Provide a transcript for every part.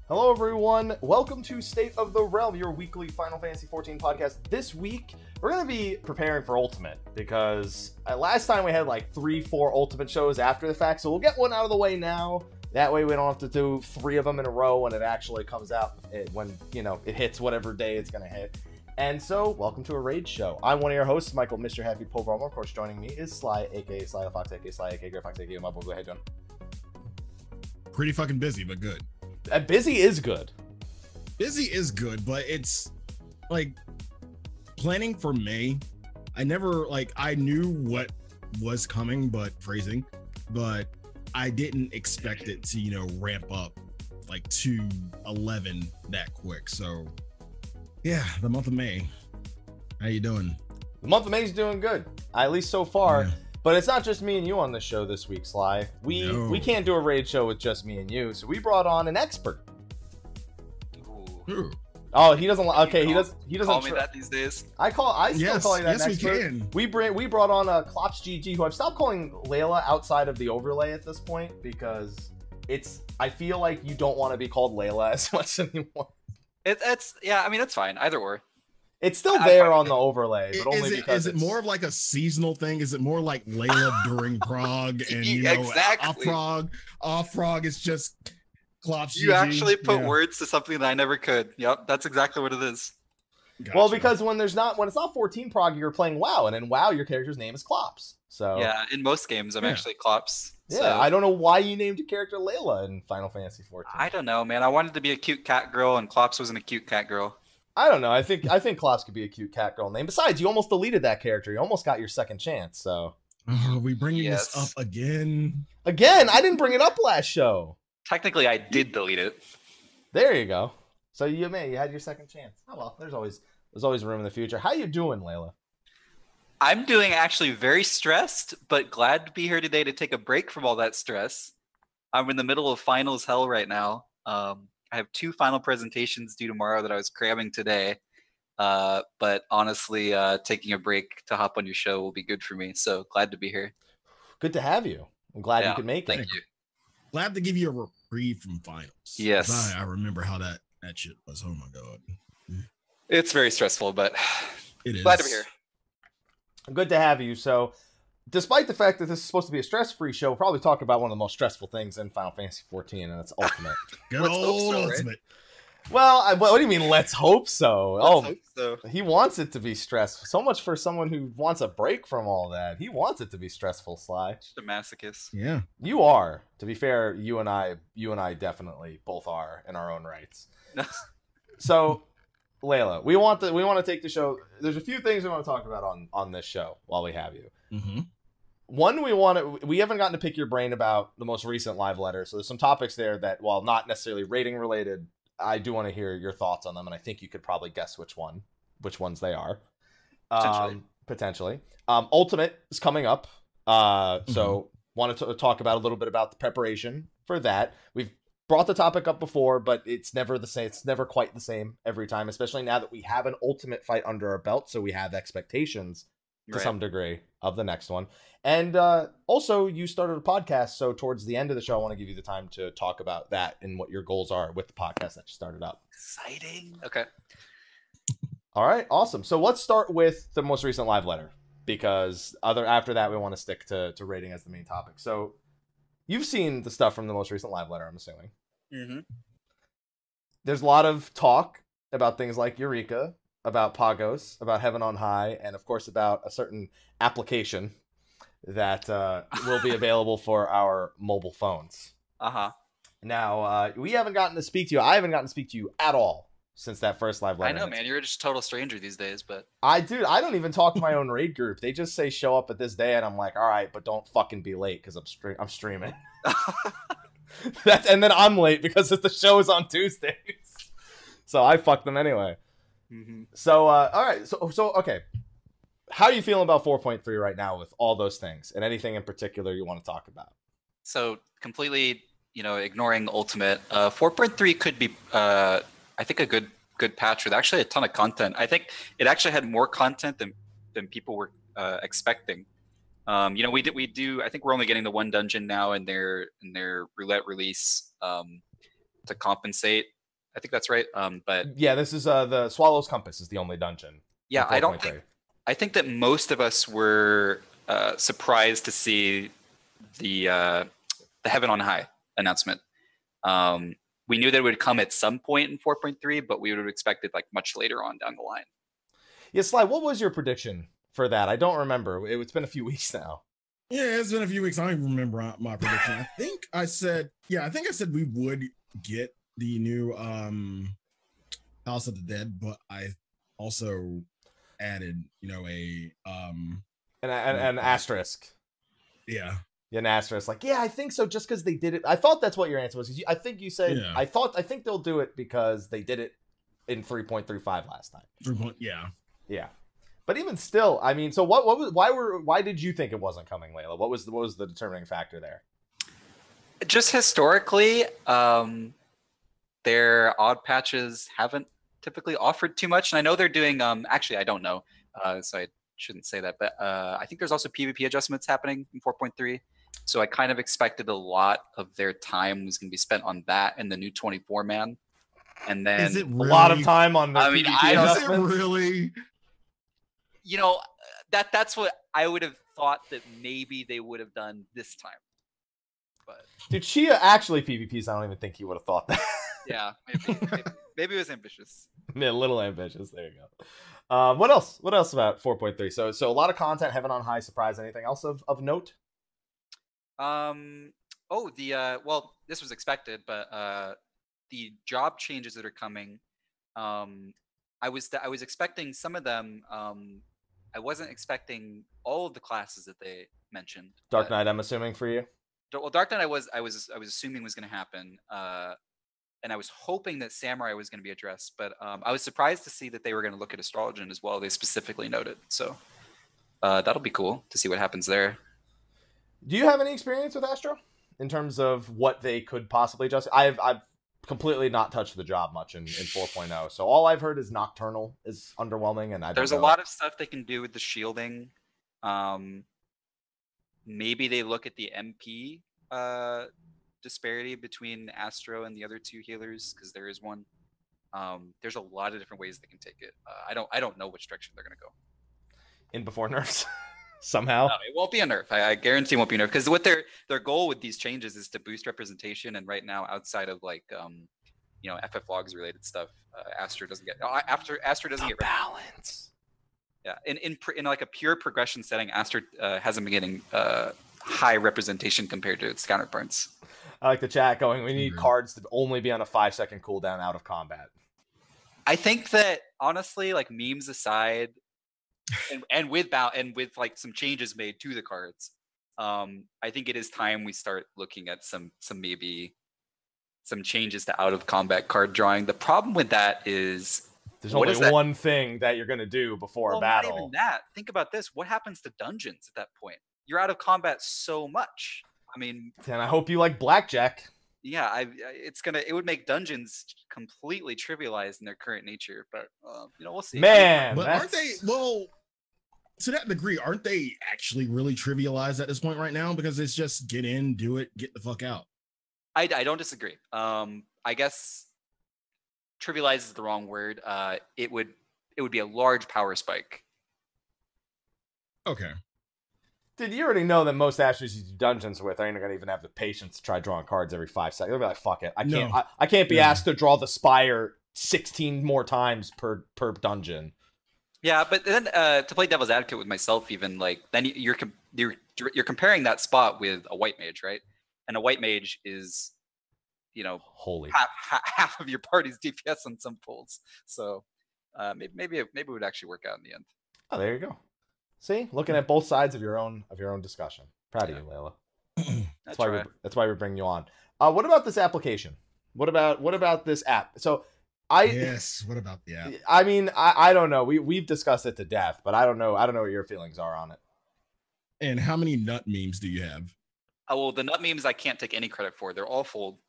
Hello everyone, welcome to State of the Realm, your weekly Final Fantasy XIV podcast. This week, we're going to be preparing for Ultimate, because last time we had like 3-4 Ultimate shows after the fact, so we'll get one out of the way now. That way we don't have to do 3 of them in a row when it actually comes out, when, you know, it hits whatever day it's going to hit. And so, welcome to a raid show. I'm one of your hosts, Michael, Mr. Happy Pogromer. Of course, joining me is Slyh, aka Slythefox, aka Slyakagreyfox, aka my boy. How you doing? Pretty fucking busy, but good. Busy is good. Busy is good, but it's like planning for May. I knew what was coming, but I didn't expect it to, ramp up like to 11 that quick. So yeah, the month of May. How you doing? The month of May is doing good, at least so far. Yeah. But it's not just me and you on this show this week, Slyh. We can't do a raid show with just me and you, so we brought on an expert. Ooh. Oh, he doesn't. Okay, he doesn't call me that these days. I still call you that. Yes, expert. we can. We brought on KlopsGG, who I've stopped calling Layla outside of the overlay at this point because I feel like you don't want to be called Layla as much anymore. Yeah, I mean it's fine either or. It's still there on the overlay, but only because is it more of like a seasonal thing? Is it more like Layla during Prog and exactly. off Prog is just KlopsGG? You actually put words to something that I never could. Yep, that's exactly what it is. Gotcha. Well, because when it's not 14 Prog, you're playing WoW, and in WoW your character's name is Klops. So yeah, in most games I'm actually Klops. Yeah, so. I don't know why you named your character Layla in Final Fantasy XIV. I don't know, man. I wanted to be a cute cat girl, and Klops wasn't a cute cat girl. I don't know. I think Klops could be a cute cat girl name. Besides, you almost deleted that character. You almost got your second chance. So are we bringing this up again? Again, I didn't bring it up last show. Technically, I did delete it. There you go. So you had your second chance. Oh well, there's always room in the future. How you doing, Layla? I'm doing actually very stressed, but glad to be here today to take a break from all that stress. I'm in the middle of finals hell right now. I have 2 final presentations due tomorrow that I was cramming today. But honestly, taking a break to hop on your show will be good for me. So glad to be here. Good to have you. I'm glad you could make it. Thank you. Glad to give you a reprieve from finals. Yes. I remember how that shit was. Oh my god. It's very stressful, but it is. Glad to be here. Good to have you. So, despite the fact that this is supposed to be a stress-free show, we'll probably talk about one of the most stressful things in Final Fantasy XIV, and that's Ultimate. Good old Ultimate. Right? Well, what do you mean, let's hope so? Let's hope so. He wants it to be stressful. So much for someone who wants a break from all that. He wants it to be stressful, Slyh. Just a masochist. Yeah. You are. To be fair, you and I definitely both are in our own rights. So, Layla, we want to take the show. There's a few things we want to talk about on this show while we have you. Mm-hmm. One, we haven't gotten to pick your brain about the most recent live letter. So there's some topics there that, while not necessarily rating related, I do want to hear your thoughts on them, and I think you could probably guess which ones they are. Potentially. Ultimate is coming up. So wanted to talk about a little bit about the preparation for that. We've brought the topic up before, but it's never the same. It's never quite the same every time, especially now that we have an Ultimate fight under our belt, so we have expectations to some degree of the next one. And also, you started a podcast, so towards the end of the show, I want to give you the time to talk about that and what your goals are with the podcast that you started up. Exciting. Okay. All right, awesome. So let's start with the most recent live letter, because after that, we want to stick to rating as the main topic. So you've seen the stuff from the most recent live letter, I'm assuming. Mm-hmm. There's a lot of talk about things like Eureka, about Pagos, about Heaven on High, and of course about a certain application that will be available for our mobile phones. Uh-huh. Now, we haven't gotten to speak to you. I haven't gotten to speak to you at all since that first live letter. I know, man. You're just a total stranger these days, but... I don't even talk to my own raid group. They just say show up at this day, and I'm like, all right, but don't fucking be late, because I'm streaming. And then I'm late because the show is on Tuesdays. So I fuck them anyway. Mm-hmm. So, all right. So okay. How are you feeling about 4.3 right now with all those things and anything in particular you want to talk about? So completely, ignoring Ultimate, 4.3 could be, I think, a good patch with actually a ton of content. I think it actually had more content than people were expecting. We do. I think we're only getting the one dungeon now in their roulette release to compensate I think that's right. But yeah, this is the Swallow's Compass is the only dungeon. Yeah, I think that most of us were surprised to see the Heaven on High announcement. We knew that it would come at some point in 4.3, but we would have expected like much later on down the line. Yeah, Slyh, what was your prediction for that? I don't remember. It's been a few weeks now. Yeah, it's been a few weeks. I don't even remember my prediction. I think I said we would get the new House of the Dead, but I also added, an asterisk. Yeah. An asterisk. Like, yeah, I think so. Just because they did it. I thought that's what your answer was. I think you said. Yeah. I think they'll do it because they did it in 3.35 last time. Yeah. Yeah. But even still, I mean, so why did you think it wasn't coming, Layla? What was the determining factor there? Just historically, their odd patches haven't typically offered too much, and I know they're doing. Actually, I don't know, so I shouldn't say that. But I think there's also PvP adjustments happening in 4.3. So I kind of expected a lot of their time was going to be spent on that and the new 24-man, and then is it really? A lot of time on the PvP adjustments. Is it really? That's what I would have thought that maybe they would have done this time. But dude, Chia actually PvPs. I don't even think he would have thought that. Yeah, maybe it was ambitious. Yeah, a little ambitious. There you go. What else? What else about 4.3? So a lot of content. Heaven on High. Surprise. Anything else of note? Well, this was expected, but the job changes that are coming. I was expecting some of them. I wasn't expecting all of the classes that they mentioned. Dark Knight, I'm assuming for you. Well, Dark Knight, I was assuming was going to happen, and I was hoping that Samurai was going to be addressed. But I was surprised to see that they were going to look at Astrologian as well. They specifically noted, so that'll be cool to see what happens there. Do you have any experience with Astro in terms of what they could possibly adjust? I've completely not touched the job much in 4.0. So all I've heard is Nocturnal is underwhelming, and there's a lot of stuff they can do with the shielding. Maybe they look at the MP disparity between Astro and the other two healers, because there is one. There's a lot of different ways they can take it. I don't know which direction they're going to go. In before nerfs. Somehow. No, it won't be a nerf. I guarantee it won't be a nerf, because what their goal with these changes is to boost representation, and right now, outside of like FFLogs related stuff, Astro doesn't get balance. Yeah, in like a pure progression setting, Astro hasn't been getting high representation compared to its counterparts. I like the chat going, we need cards to only be on a 5-second cooldown out of combat. I think that honestly, like memes aside, and with like some changes made to the cards, I think it is time we start looking at some changes to out of combat card drawing. The problem with that is there's only one thing that you're going to do before a battle. Not even that. Think about this. What happens to dungeons at that point? You're out of combat so much. I mean, and I hope you like blackjack. Yeah, it would make dungeons completely trivialized in their current nature, but we'll see. Man, but aren't they? Well, to that degree, aren't they actually really trivialized at this point right now? Because it's just get in, do it, get the fuck out. I don't disagree. I guess trivialize is the wrong word. It would be a large power spike. Okay. Dude, you already know that most Astros you do dungeons with ain't gonna even have the patience to try drawing cards every 5 seconds. They'll be like, "Fuck it, I can't be asked to draw the Spire 16 more times per dungeon." Yeah, but then to play devil's advocate with myself, even like then you're comparing that spot with a white mage, right? And a white mage is, holy half of your party's DPS on some pulls. So maybe it would actually work out in the end. Oh, there you go. See, looking at both sides of your own discussion. Proud of you, Layla. That's why we're bringing you on. What about this application? What about this app? So what about the app? I mean, I don't know. We've discussed it to death, but I don't know what your feelings are on it. And how many nut memes do you have? Oh, well, the nut memes I can't take any credit for. They're awful.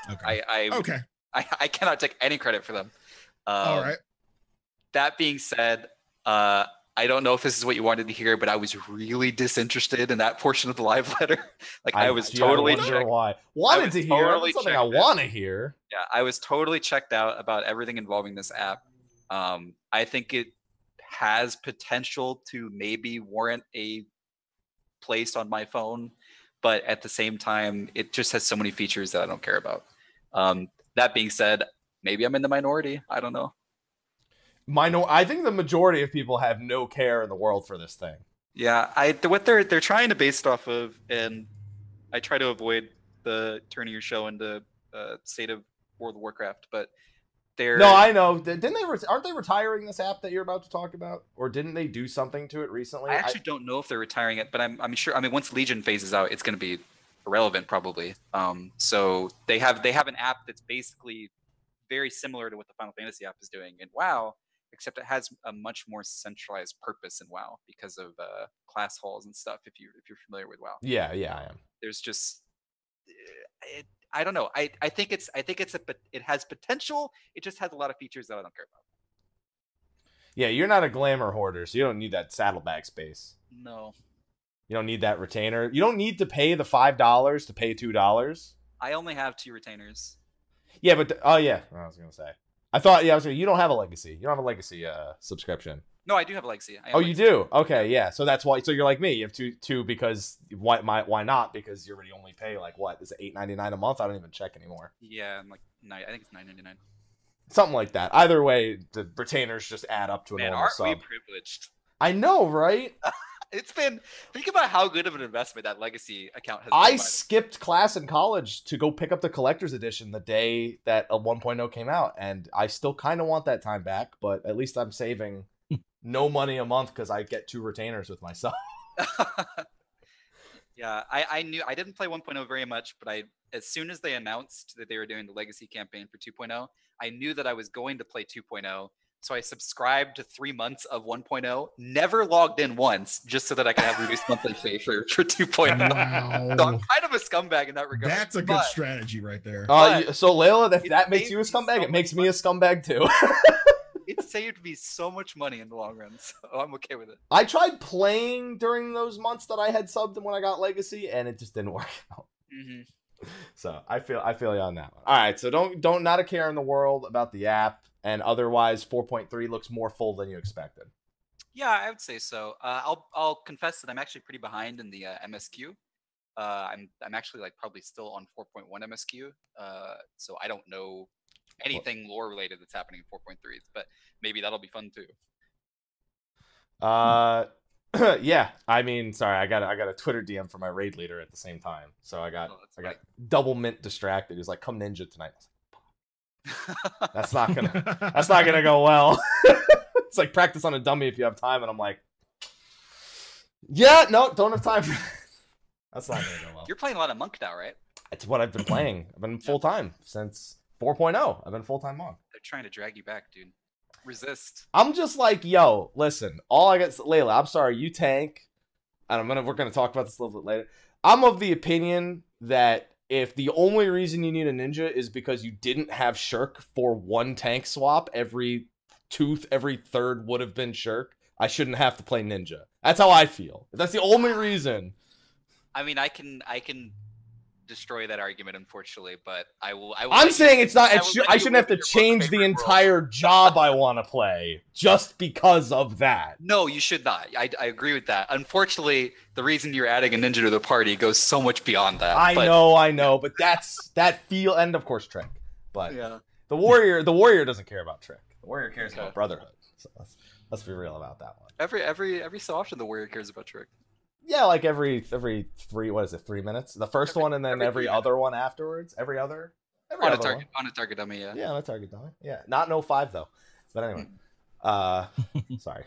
Okay. I cannot take any credit for them. All right. That being said, I don't know if this is what you wanted to hear, but I was really disinterested in that portion of the live letter. Like I was totally why. Wanted to hear totally something I want to hear. Yeah, I was totally checked out about everything involving this app. I think it has potential to maybe warrant a place on my phone, but at the same time, it just has so many features that I don't care about. That being said, maybe I'm in the minority. I don't know. I think the majority of people have no care in the world for this thing. Yeah, what they're trying to base it off of, and I try to avoid the turning your show into state of World of Warcraft, but they're no, I know. Aren't they retiring this app that you're about to talk about, or didn't they do something to it recently? I actually don't know if they're retiring it, but I'm sure. I mean, once Legion phases out, it's going to be irrelevant probably. So they have an app that's basically very similar to what the Final Fantasy app is doing in WoW. Except it has a much more centralized purpose in WoW because of class halls and stuff. If you're familiar with WoW, yeah, I am. There's just, I don't know. I think it has potential. It just has a lot of features that I don't care about. Yeah, you're not a glamour hoarder, so you don't need that saddlebag space. No, you don't need that retainer. You don't need to pay the $5 to pay $2. I only have 2 retainers. Yeah, but I was gonna say. I thought, you don't have a legacy. You don't have a legacy subscription. No, I do have a legacy. You do? Okay, yeah. So that's why. So you're like me. You have two because why not? Because you already only pay like what? Is it $8.99 a month? I don't even check anymore. Yeah, I'm like I think it's $9.99. Something like that. Either way, the retainers just add up to a normal sub. Aren't we privileged? I know, right? It's been, think about how good of an investment that legacy account has been. I skipped class in college to go pick up the collector's edition the day that a 1.0 came out, and I still kind of want that time back, but at least I'm saving no money a month because I get 2 retainers with myself. Yeah, I knew I didn't play 1.0 very much, but as soon as they announced that they were doing the legacy campaign for 2.0, I knew that I was going to play 2.0. So I subscribed to 3 months of 1.0, never logged in once, just so that I could have reduced monthly fee for 2.0. Wow. So I'm kind of a scumbag in that regard. That's a good strategy right there. So Layla, if that makes you a scumbag, it makes me a scumbag too. It saved me so much money in the long run, so I'm okay with it. I tried playing during those months that I had subbed when I got Legacy, and it just didn't work out. Mm-hmm. So I feel you on that one. All right, so don't not a care in the world about the app. And otherwise, 4.3 looks more full than you expected. Yeah, I would say so. I'll confess that I'm actually pretty behind in the MSQ. I'm actually like probably still on 4.1 MSQ. So I don't know anything lore related that's happening in 4.3, but maybe that'll be fun too. Yeah. I mean, sorry, I got a Twitter DM from my raid leader at the same time, so I got double mint distracted. He's like, "Come ninja tonight." That's not gonna go well. It's like practice on a dummy if you have time, and I'm like, yeah, no, don't have time for that. That's not gonna go well. You're playing a lot of Monk now, right? It's what I've been playing. I've been full time since 4.0. I've been full time Monk. They're trying to drag you back, dude. Resist. I'm just like, yo, listen, all I got, Layla, I'm sorry, you tank, and we're gonna talk about this a little bit later. I'm of the opinion that if the only reason you need a ninja is because you didn't have Shirk for 1 tank swap, every third would have been Shirk, I shouldn't have to play ninja. That's how I feel. That's the only reason. I mean, I can destroy that argument, unfortunately, but I will. I'm saying it's not. I shouldn't have to change the entire job I want to play just because of that. No, you should not. I agree with that. Unfortunately, the reason you're adding a ninja to the party goes so much beyond that. I know, but that feel, and of course Trick. But yeah. the warrior doesn't care about Trick. The warrior cares about brotherhood. So let's be real about that one. Every so often the warrior cares about Trick. Yeah, like every 3 3 minutes? The first one and then every other one afterwards? Every other on a target dummy, yeah. Yeah, on a target dummy. Yeah. Not no 5 though. But anyway. Sorry.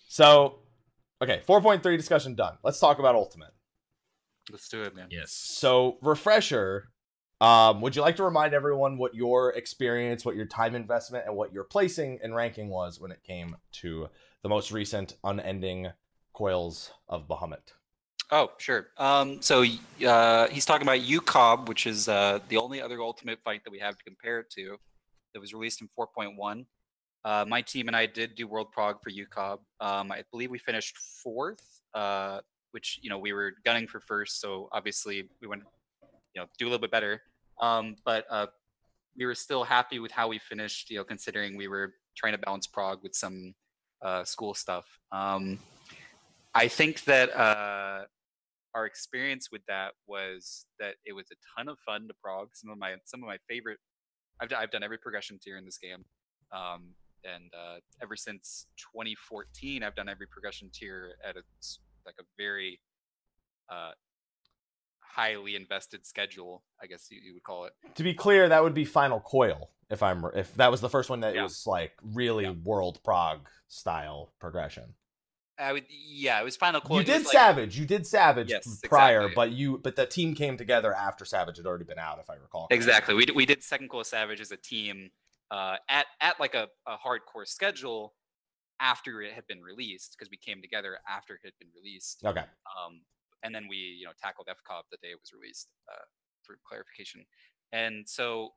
So, okay, 4.3 discussion done. Let's talk about Ultimate. Let's do it, man. Yes. So, refresher, would you like to remind everyone what your experience, what your time investment, and what your placing and ranking was when it came to the most recent unending Coils of Bahamut? Oh, sure. So he's talking about UCOB, which is the only other Ultimate fight that we have to compare it to that was released in 4.1. My team and I did do World Prog for UCOB. I believe we finished 4th, which, we were gunning for first, so obviously we went, do a little bit better. But we were still happy with how we finished, considering we were trying to balance Prog with some school stuff. I think that our experience with that was that it was a ton of fun to Prog. Some of my favorite. I've done every progression tier in this game. And ever since 2014, I've done every progression tier at a very highly invested schedule, I guess you would call it. To be clear, that would be Final Coil if that was the first one that it was like really World Prog style progression. It was Final Coil. You did Savage. You did Savage prior, exactly. but the team came together after Savage had already been out, if I recall. Exactly. We did Second Coil Savage as a team. At like a hardcore schedule after it had been released, because we came together after it had been released. Okay. And then we tackled FCOB the day it was released, for clarification. And so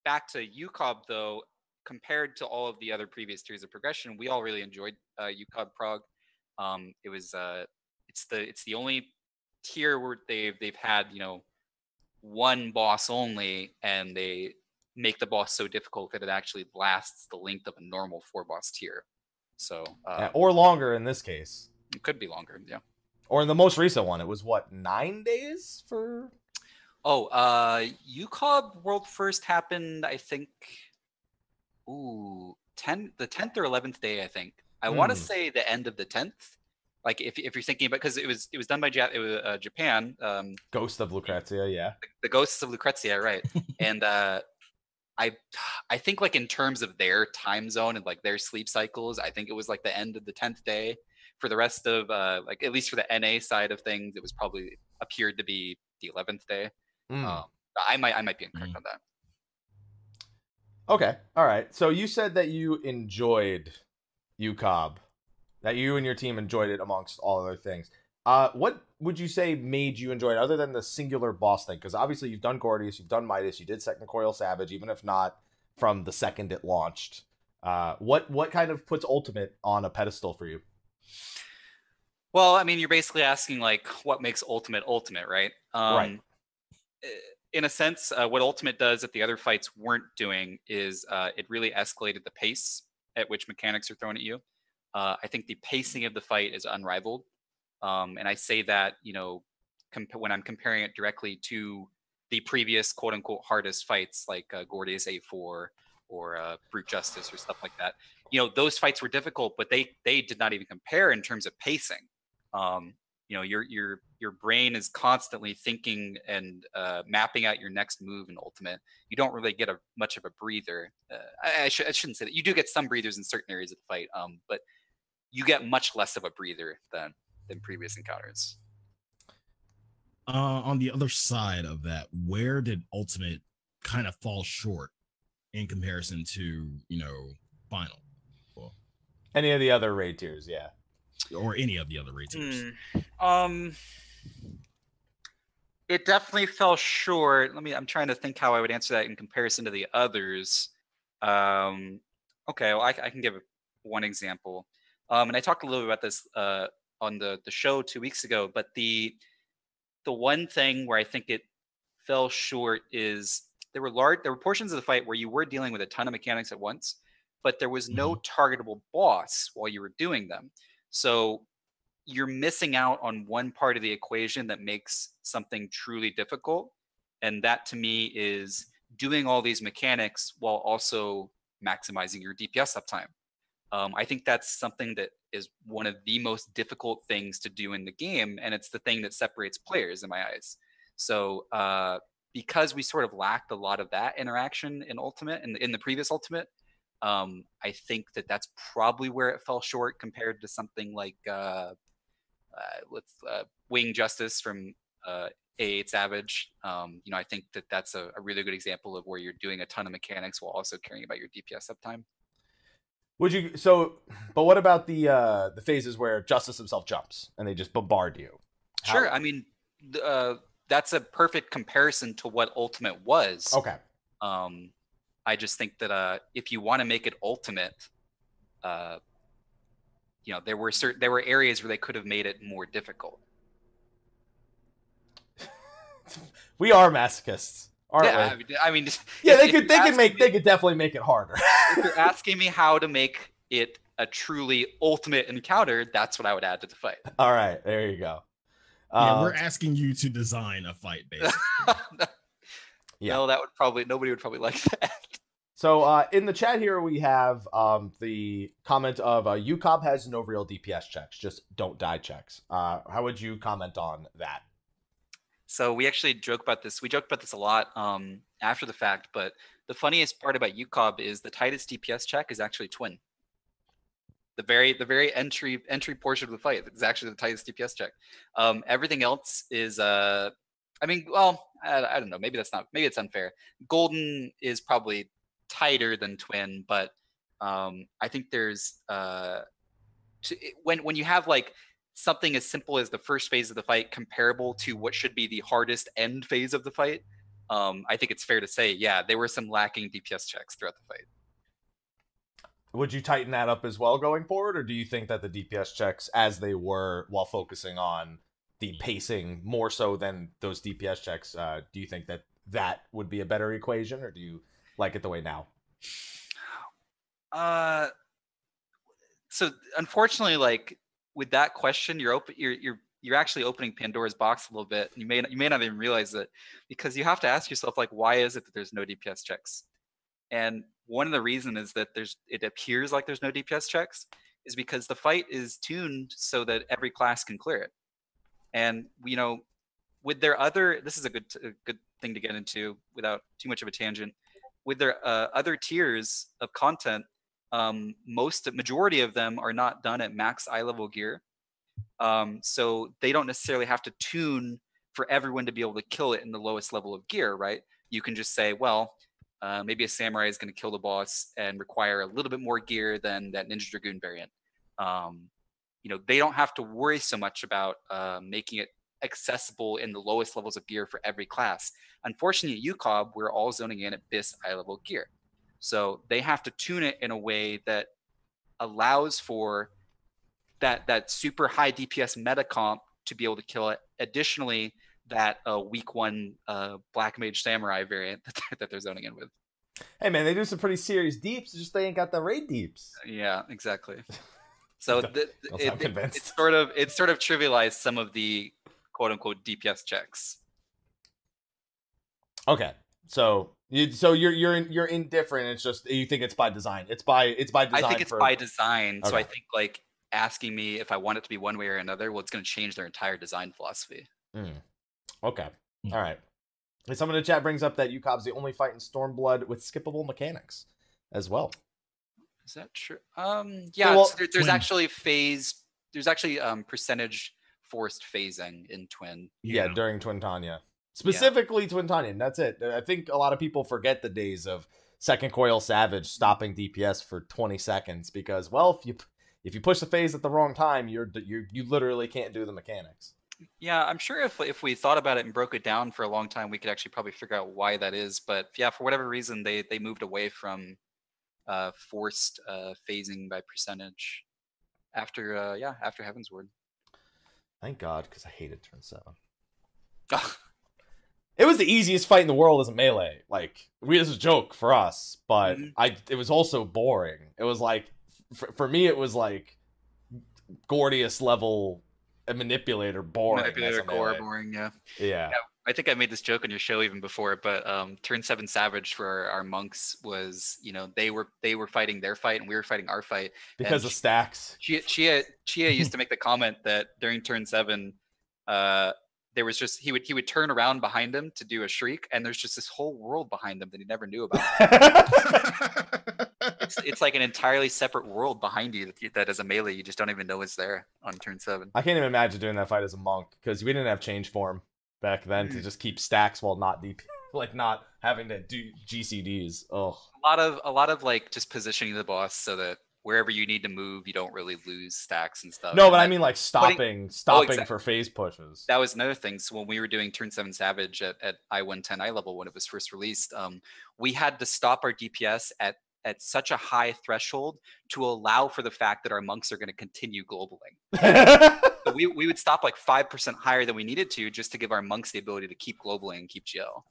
back to UCOB though, compared to all of the other previous tiers of progression, we all really enjoyed UCOB Prog. It's the only tier where they've had one boss only, and they make the boss so difficult that it actually lasts the length of a normal 4-boss tier. So or longer in this case. It could be longer, yeah. Or in the most recent one, it was what, 9 days for? UCOB World First happened, I think. The 10th or 11th day, I think. I want to say the end of the 10th. Like if you're thinking about, because it was done by Japan. Ghost of Lucrezia, yeah. The Ghosts of Lucrezia, right? And I think like in terms of their time zone and like their sleep cycles, I think it was like the end of the 10th day. For the rest of like at least for the NA side of things, it was probably appeared to be the 11th day. I might be incorrect on that. Okay, all right. So you said that you enjoyed UCOB, that you and your team enjoyed it amongst all other things. What would you say made you enjoy it, other than the singular boss thing? Because obviously you've done Gordius, you've done Midas, you did Second Coil Savage, even if not from the second it launched. What kind of puts Ultimate on a pedestal for you? Well, I mean, you're basically asking like what makes Ultimate, right? Right. In a sense, what Ultimate does that the other fights weren't doing is it really escalated the pace at which mechanics are thrown at you. I think the pacing of the fight is unrivaled. And I say that, when I'm comparing it directly to the previous quote unquote hardest fights like Gordius A4 or Brute Justice or stuff like that. Those fights were difficult, but they did not even compare in terms of pacing. Your brain is constantly thinking and mapping out your next move in Ultimate. You don't really get much of a breather. I shouldn't say that. You do get some breathers in certain areas of the fight, but you get much less of a breather than previous encounters. On the other side of that, where did Ultimate kind of fall short in comparison to, Final? Well, any of the other raid tiers, yeah. Or any of the other raid tiers. It definitely fell short. I'm trying to think how I would answer that in comparison to the others. Okay, well, I can give one example. And I talked a little bit about this on the show 2 weeks ago, but the one thing where I think it fell short is there were portions of the fight where you were dealing with a ton of mechanics at once, but there was no targetable boss while you were doing them. So you're missing out on one part of the equation that makes something truly difficult. And that to me is doing all these mechanics while also maximizing your DPS uptime. I think that's something that is one of the most difficult things to do in the game, and it's the thing that separates players in my eyes. So because we sort of lacked a lot of that interaction in Ultimate, in the previous Ultimate, I think that's probably where it fell short compared to something like Wing Justice from A8 Savage. I think that's a really good example of where you're doing a ton of mechanics while also caring about your DPS uptime. But what about the phases where Justice himself jumps and they just bombard you? Sure. I mean, that's a perfect comparison to what Ultimate was. Okay. I I just think that if you want to make it ultimate, you know, there were areas where they could have made it more difficult. We are masochists, aren't we? I mean, yeah, they could definitely make it harder. If you're asking me how to make it a truly ultimate encounter, that's what I would add to the fight. All right, there you go. Yeah, we're asking you to design a fight, basically. Yeah. No, nobody would probably like that. So in the chat here, we have the comment of UCOB has no real DPS checks, just don't die checks. How would you comment on that? So we actually joke about this. We joked about this a lot after the fact, but the funniest part about UCOB is the tightest DPS check is actually Twin. The very entry portion of the fight is actually the tightest DPS check. Everything else is I mean, well, I don't know. Maybe it's unfair. Golden is probably tighter than Twin, but I think there's when you have like something as simple as the first phase of the fight comparable to what should be the hardest end phase of the fight, I think it's fair to say, yeah, there were some lacking DPS checks throughout the fight. Would you tighten that up as well going forward, or do you think that the DPS checks as they were while focusing on the pacing more so than those DPS checks, do you think that would be a better equation, or do you like it the way now? So unfortunately, like with that question, you're actually opening Pandora's box a little bit. You may not even realize it, because you have to ask yourself, like, why is it that there's no DPS checks? And one of the reasons is that it appears like there's no DPS checks is because the fight is tuned so that every class can clear it. And you know, with their other, this is a good thing to get into without too much of a tangent. With their other tiers of content, majority of them are not done at max eye level gear, so they don't necessarily have to tune for everyone to be able to kill it in the lowest level of gear, right? You can just say, well, maybe a samurai is going to kill the boss and require a little bit more gear than that ninja dragoon variant. You know, they don't have to worry so much about making it accessible in the lowest levels of gear for every class. Unfortunately, at UCOB, we're all zoning in at BIS eye level gear. So they have to tune it in a way that allows for that super high DPS meta comp to be able to kill it. Additionally, that week one Black Mage Samurai variant that they're zoning in with. Hey man, they do some pretty serious deeps, just they ain't got the raid deeps. Yeah, exactly. So it sort of trivialized some of the quote unquote DPS checks. Okay, so you're indifferent. It's just you think it's by design. It's by design. I think it's by design. Okay. So I think like asking me if I want it to be one way or another, well, it's going to change their entire design philosophy. Okay, all right. Someone in the chat brings up that UCOB's the only fight in Stormblood with skippable mechanics as well. Is that true? Yeah, well, there's actually percentage forced phasing in Twin. Yeah, during Twin Tanya. Specifically Twin Tanya, and that's it. I think a lot of people forget the days of Second Coil Savage stopping DPS for 20 seconds because, well, if you push the phase at the wrong time, you literally can't do the mechanics. Yeah, I'm sure if we thought about it and broke it down for a long time, we could actually probably figure out why that is. But yeah, for whatever reason, they moved away from forced phasing by percentage after Heaven's Ward. Thank God, because I hated turn 7. It was the easiest fight in the world as a melee. Like, this is a joke for us, but it was also boring. It was like, for me, it was like Gordius level manipulator boring. Manipulator core boring, yeah. I think I made this joke on your show even before, but turn 7 Savage for our monks was, you know, they were fighting their fight and we were fighting our fight because of stacks. Chia used to make the comment that during turn 7, there was just he would turn around behind him to do a shriek, and there's just this whole world behind him that he never knew about. It's like an entirely separate world behind you that as a melee you just don't even know is there on turn 7. I can't even imagine doing that fight as a monk because we didn't have change form back then to just keep stacks while not DP, like not having to do GCDs. Oh, a lot of like just positioning the boss so that wherever you need to move, you don't really lose stacks and stuff. No, And but I that- mean like stopping exactly. for phase pushes. That was another thing. So when we were doing Turn 7 Savage at I-110 eye level when it was first released, we had to stop our DPS at such a high threshold to allow for the fact that our monks are going to continue globaling. So we would stop like 5% higher than we needed to just to give our monks the ability to keep globaling and keep GL.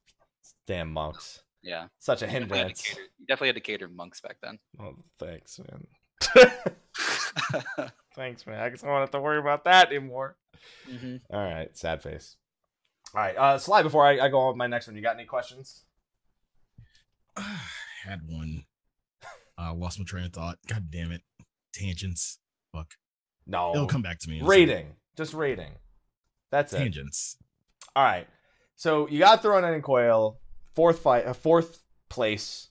Damn monks. Yeah. Such a You hindrance. definitely had to cater to monks back then. Oh, thanks, man. Thanks, man. I guess I don't have to worry about that anymore. All right, sad face. All right, Sly, before I go on with my next one, you got any questions? Had one. Lost my train of thought. God damn it. Tangents. Fuck. No. It'll come back to me. Rating. Just rating. That's it. Tangents. All right. So you got Throne and Coil, fourth place.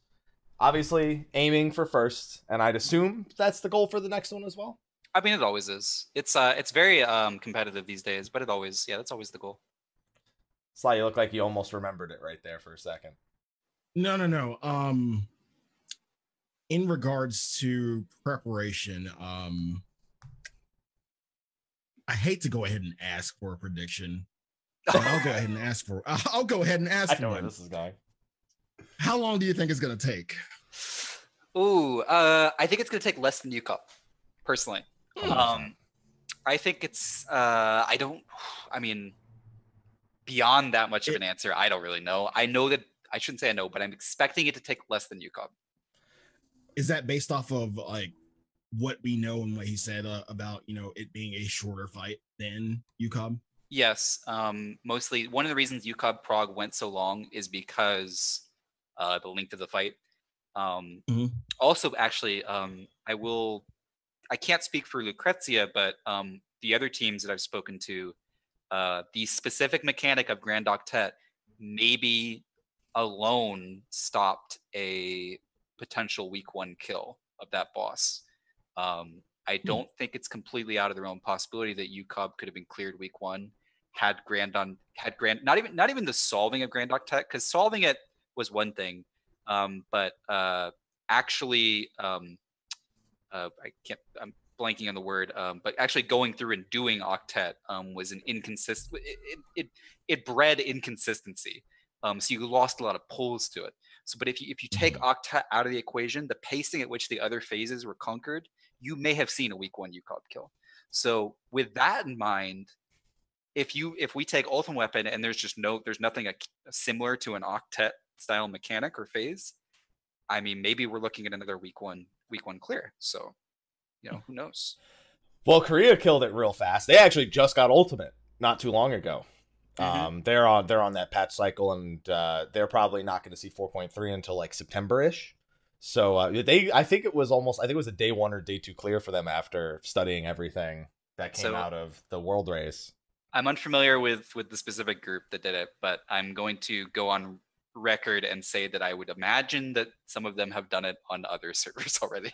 Obviously aiming for first, and I'd assume that's the goal for the next one as well. I mean, it always is. It's very competitive these days, but that's always the goal. Sly, you look like you almost remembered it right there for a second. No. In regards to preparation, I hate to go ahead and ask for a prediction. But I'll go ahead and ask for. I'll go ahead and ask I for know one. where this is going. How long do you think it's gonna take? Ooh, I think it's gonna take less than UCOP, personally. I think it's I mean, beyond that much of an answer, I don't really know. I know that I shouldn't say I know, but I'm expecting it to take less than UCOP. Is that based off of like what we know and what he said about it being a shorter fight than UCOB? Yes, mostly one of the reasons UCOB Prague went so long is because the length of the fight. Also, actually, I can't speak for Lucrezia, but the other teams that I've spoken to, the specific mechanic of Grand Octet maybe alone stopped a potential week 1 kill of that boss. I don't think it's completely out of the realm possibility that UCOB could have been cleared week 1 had not even the solving of Grand Octet, because solving it was one thing, but actually I'm blanking on the word, but actually going through and doing Octet was an inconsistent. It bred inconsistency. So you lost a lot of pulls to it. So, but if you take Octet out of the equation, the pacing at which the other phases were conquered, you may have seen a week 1 UCOB kill. So with that in mind, if we take Ultima Weapon and there's nothing similar to an Octet style mechanic or phase, I mean, maybe we're looking at another week one clear. So, who knows? Well, Korea killed it real fast. They actually just got Ultimate not too long ago. They're on that patch cycle, and they're probably not going to see 4.3 until like September-ish. So I think it was a day 1 or day 2 clear for them after studying everything that came out of the world race. I'm unfamiliar with the specific group that did it, but I'm going to go on record and say that I would imagine that some of them have done it on other servers already.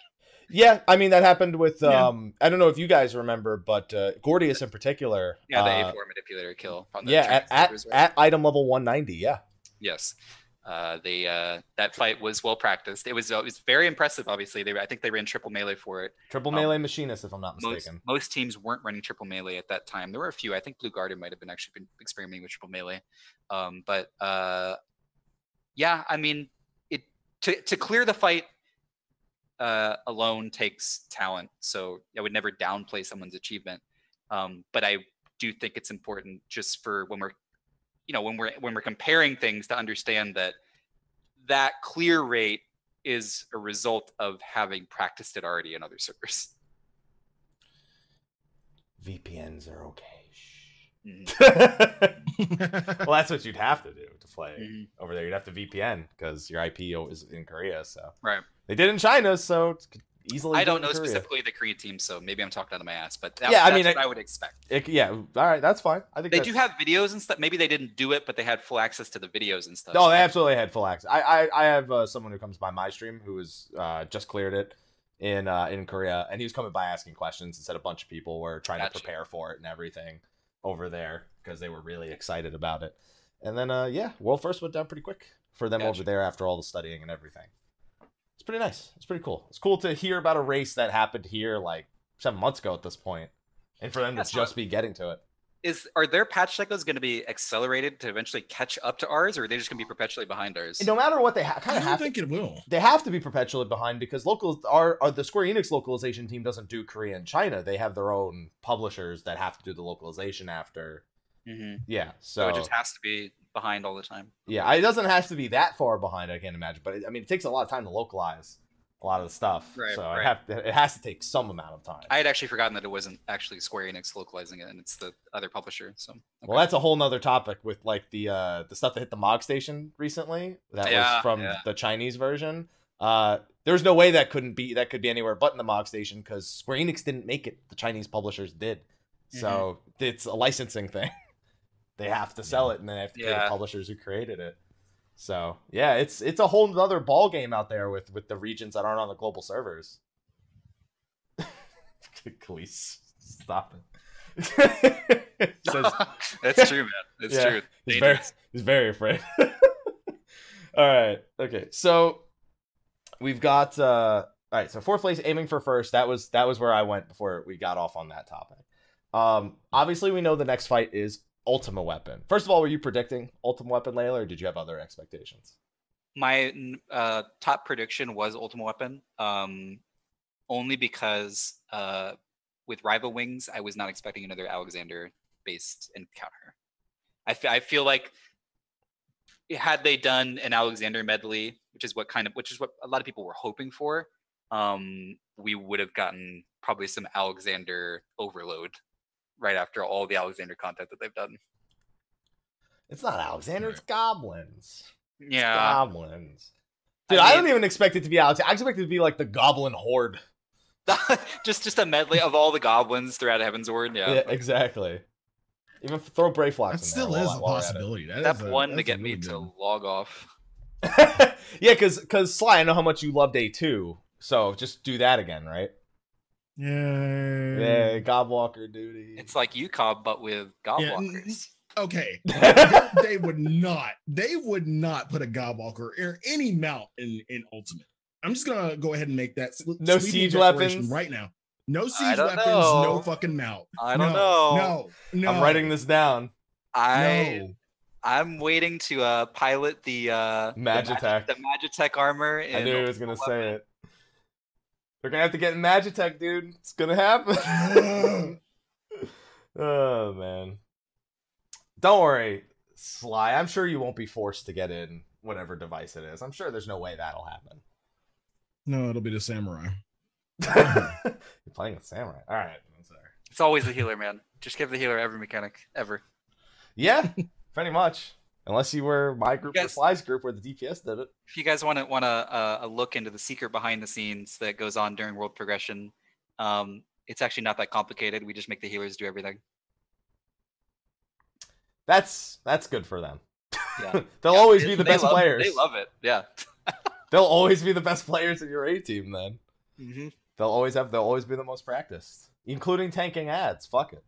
Yeah, I mean, that happened with, I don't know if you guys remember, but Gordius in particular. Yeah, the A4 manipulator kill. On the at item level 190, yeah. Yes. That fight was well practiced. It was very impressive, obviously. I think they ran triple melee for it. Triple melee machinist, if I'm not mistaken. Most teams weren't running triple melee at that time. There were a few. I think Blue Guardian might have been experimenting with triple melee. Yeah, I mean, to clear the fight alone takes talent, so I would never downplay someone's achievement, but I do think it's important just for when we're comparing things to understand that clear rate is a result of having practiced it already in other servers. VPNs are okay. Mm-hmm. Well, that's what you'd have to do to play over there. You'd have to VPN because your IP is in Korea. So right, they did in China, so it's easily. I don't know specifically the Korea team, so maybe I'm talking out of my ass. But that's what I would expect. All right, that's fine. I think they do have videos and stuff. Maybe they didn't do it, but they had full access to the videos and stuff. No, they absolutely had full access. I have someone who comes by my stream who has just cleared it in Korea, and he was coming by asking questions and said a bunch of people were trying to prepare for it and everything over there because they were really excited about it. And then World First went down pretty quick for them over there after all the studying and everything. It's pretty nice. It's pretty cool. It's cool to hear about a race that happened here like 7 months ago at this point, and for them to just be getting to it. Are their patch cycles going to be accelerated to eventually catch up to ours, or are they just going to be perpetually behind ours? And no matter what, they kind of have. I think it will. They have to be perpetually behind because the Square Enix localization team doesn't do Korea and China. They have their own publishers that have to do the localization after. Yeah, so it just has to be behind all the time. Yeah, it doesn't have to be that far behind. I can't imagine, but it takes a lot of time to localize a lot of the stuff. Right, so right. It has to take some amount of time. I had actually forgotten that it wasn't actually Square Enix localizing it, and it's the other publisher. So well, that's a whole nother topic with like the stuff that hit the Mog Station recently. That was from the Chinese version. There's no way that could be anywhere but in the Mog Station because Square Enix didn't make it. The Chinese publishers did. So it's a licensing thing. They have to sell it, and they have to pay the publishers who created it. So yeah, it's a whole other ball game out there with the regions that aren't on the global servers. Please stop it. That's true, man. It's true. He's very afraid. All right. Okay. So we've got all right. So 4th place, aiming for first. That was where I went before we got off on that topic. Obviously, we know the next fight is Ultima Weapon. First of all, were you predicting Ultima Weapon, Layla, or did you have other expectations? My top prediction was Ultima Weapon, only because with Rival Wings, I was not expecting another Alexander-based encounter. I feel like had they done an Alexander medley, which is what a lot of people were hoping for, we would have gotten probably some Alexander overload right after all the Alexander content that they've done. It's not Alexander, it's goblins. Yeah. It's goblins. Dude, I don't even expect it to be Alexander. I expect it to be like the Goblin Horde. just a medley of all the goblins throughout Heavensward. Yeah, exactly. Even throw Brayflox in there. That still is a possibility. That's one to get me to log off. Yeah, because Sly, I know how much you loved A2, so just do that again, right? Yeah, Gobwalker duty. It's like UCOB, but with Gobwalkers. Okay, they would not put a Gobwalker or any mount in Ultimate. I'm just gonna go ahead and make that no siege weapons right now. No siege weapons, no fucking mount. I don't know. No. I'm writing this down. I'm waiting to pilot the Magitech. The Magitech armor. I knew he was gonna say it. They're gonna have to get in Magitech, dude. It's gonna happen. Oh man. Don't worry, Sly. I'm sure you won't be forced to get in whatever device it is. I'm sure there's no way that'll happen. No, it'll be the samurai. You're playing with samurai. All right. I'm sorry. It's always the healer, man. Just give the healer every mechanic ever. Yeah, pretty much. Unless you were my group or Sly's group where the DPS did it. If you guys want to look into the secret behind the scenes that goes on during world progression, it's actually not that complicated. We just make the healers do everything. That's good for them. Yeah. They'll always be the best players. They love it. Yeah. They'll always be the best players in your A team then. Mm-hmm. They'll always be the most practiced, including tanking ads. Fuck it.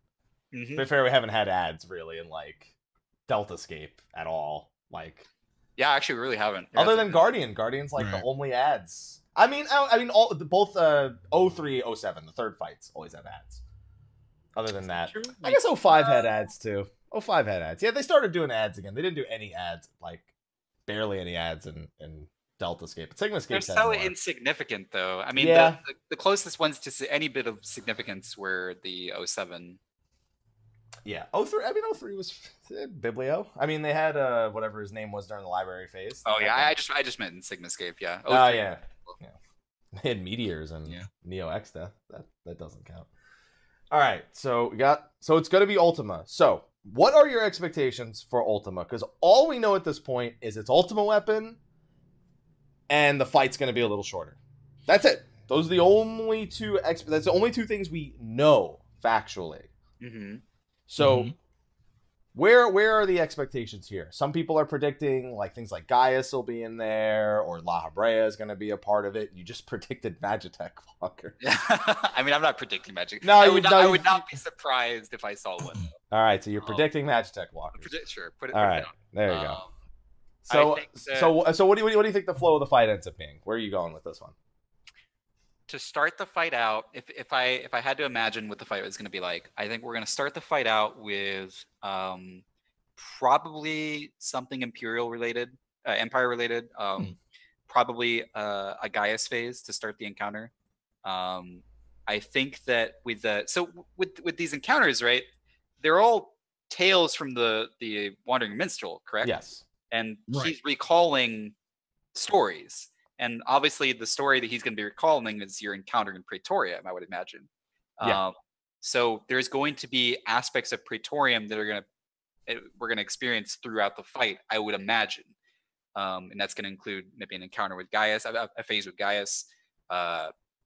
Mm-hmm. To be fair, we haven't had ads really in like Deltascape at all. Like, yeah, actually, we really haven't. Other than Guardian. Guardian's like the only ads. I mean, both 03, 07, the third fights always have ads. Other than that, I guess 05 had ads too. 05 had ads. Yeah, they started doing ads again. They didn't do any ads, like barely any ads in Deltascape. But Sigmascape. They're so insignificant, though. I mean, the closest ones to any bit of significance were the 07. Yeah, 03. I mean, 03 was Biblio. I mean, they had whatever his name was during the library phase. Oh yeah, I just meant in Sigmascape. Yeah. Oh yeah. They had meteors and Neo X death. That doesn't count. All right, so it's going to be Ultima. So, what are your expectations for Ultima? Because all we know at this point is it's Ultima Weapon, and the fight's going to be a little shorter. That's it. Those are the only two. That's the only two things we know factually. Mm-hmm. So, where are the expectations here? Some people are predicting like things like Gaius will be in there, or La Habrea is going to be a part of it. You just predicted Magitech, Walker. Yeah, I mean, I'm not predicting Magic. No, I would not be surprised if I saw one. All right, so you're predicting Magitech, Walker. Sure, put it all right, down. there you go. So what do you think the flow of the fight ends up being? Where are you going with this one? To start the fight out, if I had to imagine what the fight was going to be like, I think we're going to start the fight out with probably something Imperial related, Empire related, probably a Gaius phase to start the encounter. I think that with these encounters, right, they're all tales from the Wandering Minstrel, correct? Yes. And he's recalling stories. And obviously the story that he's going to be recalling is your encounter in Praetorium, I would imagine. Yeah. So there's going to be aspects of Praetorium that we're going to experience throughout the fight, I would imagine. And that's going to include maybe an encounter with Gaius, a phase with Gaius,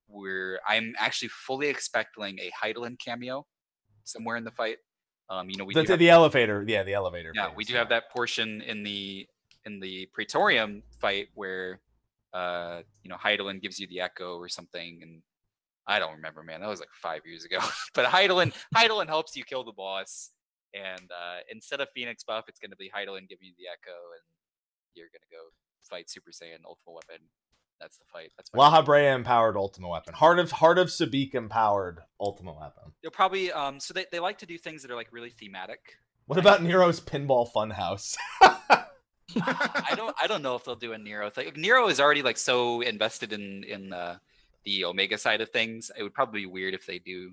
where I'm actually fully expecting a Hydaelyn cameo somewhere in the fight. The elevator. Yeah, the elevator. Yeah, we do have that portion in the Praetorium fight where Hydaelyn gives you the echo or something, and I don't remember, man. That was like 5 years ago. But Hydaelyn helps you kill the boss, and instead of Phoenix buff, it's going to be Hydaelyn giving you the echo, and you're going to go fight Super Saiyan Ultima Weapon. That's the fight. That's Lahabrea empowered Ultima Weapon. Heart of Sabik empowered Ultima Weapon. They'll probably so they like to do things that are like really thematic. What about Nero's Pinball Funhouse? I don't know if they'll do a Nero thing. Nero is already like so invested in the Omega side of things. It would probably be weird if they do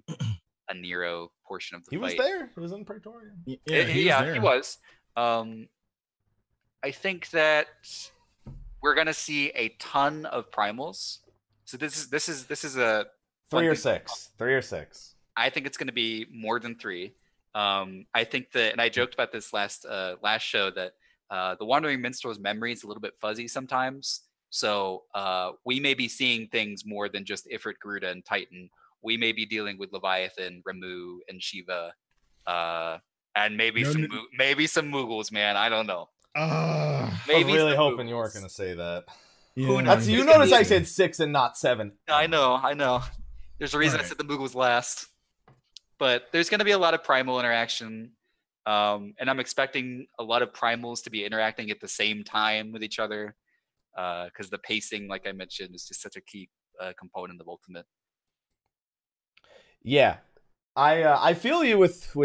a Nero portion of the fight. He was there. He was in Praetorium. He was. I think that we're gonna see a ton of primals. So this is a 3 or 6. 3 or 6. I think it's gonna be more than 3. I think that, and I joked about this last show, that the Wandering Minstrel's memory is a little bit fuzzy sometimes. So we may be seeing things more than just Ifrit, Garuda, and Titan. We may be dealing with Leviathan, Ramu, and Shiva, and maybe some Mughals, man. I don't know. I was really hoping you weren't going to say that. Yeah. You notice I said 6 and not 7. I know. There's a reason I said the Mughals last. But there's going to be a lot of primal interaction. And I'm expecting a lot of primals to be interacting at the same time with each other. Because the pacing, like I mentioned, is just such a key component of Ultimate. Yeah. I feel you with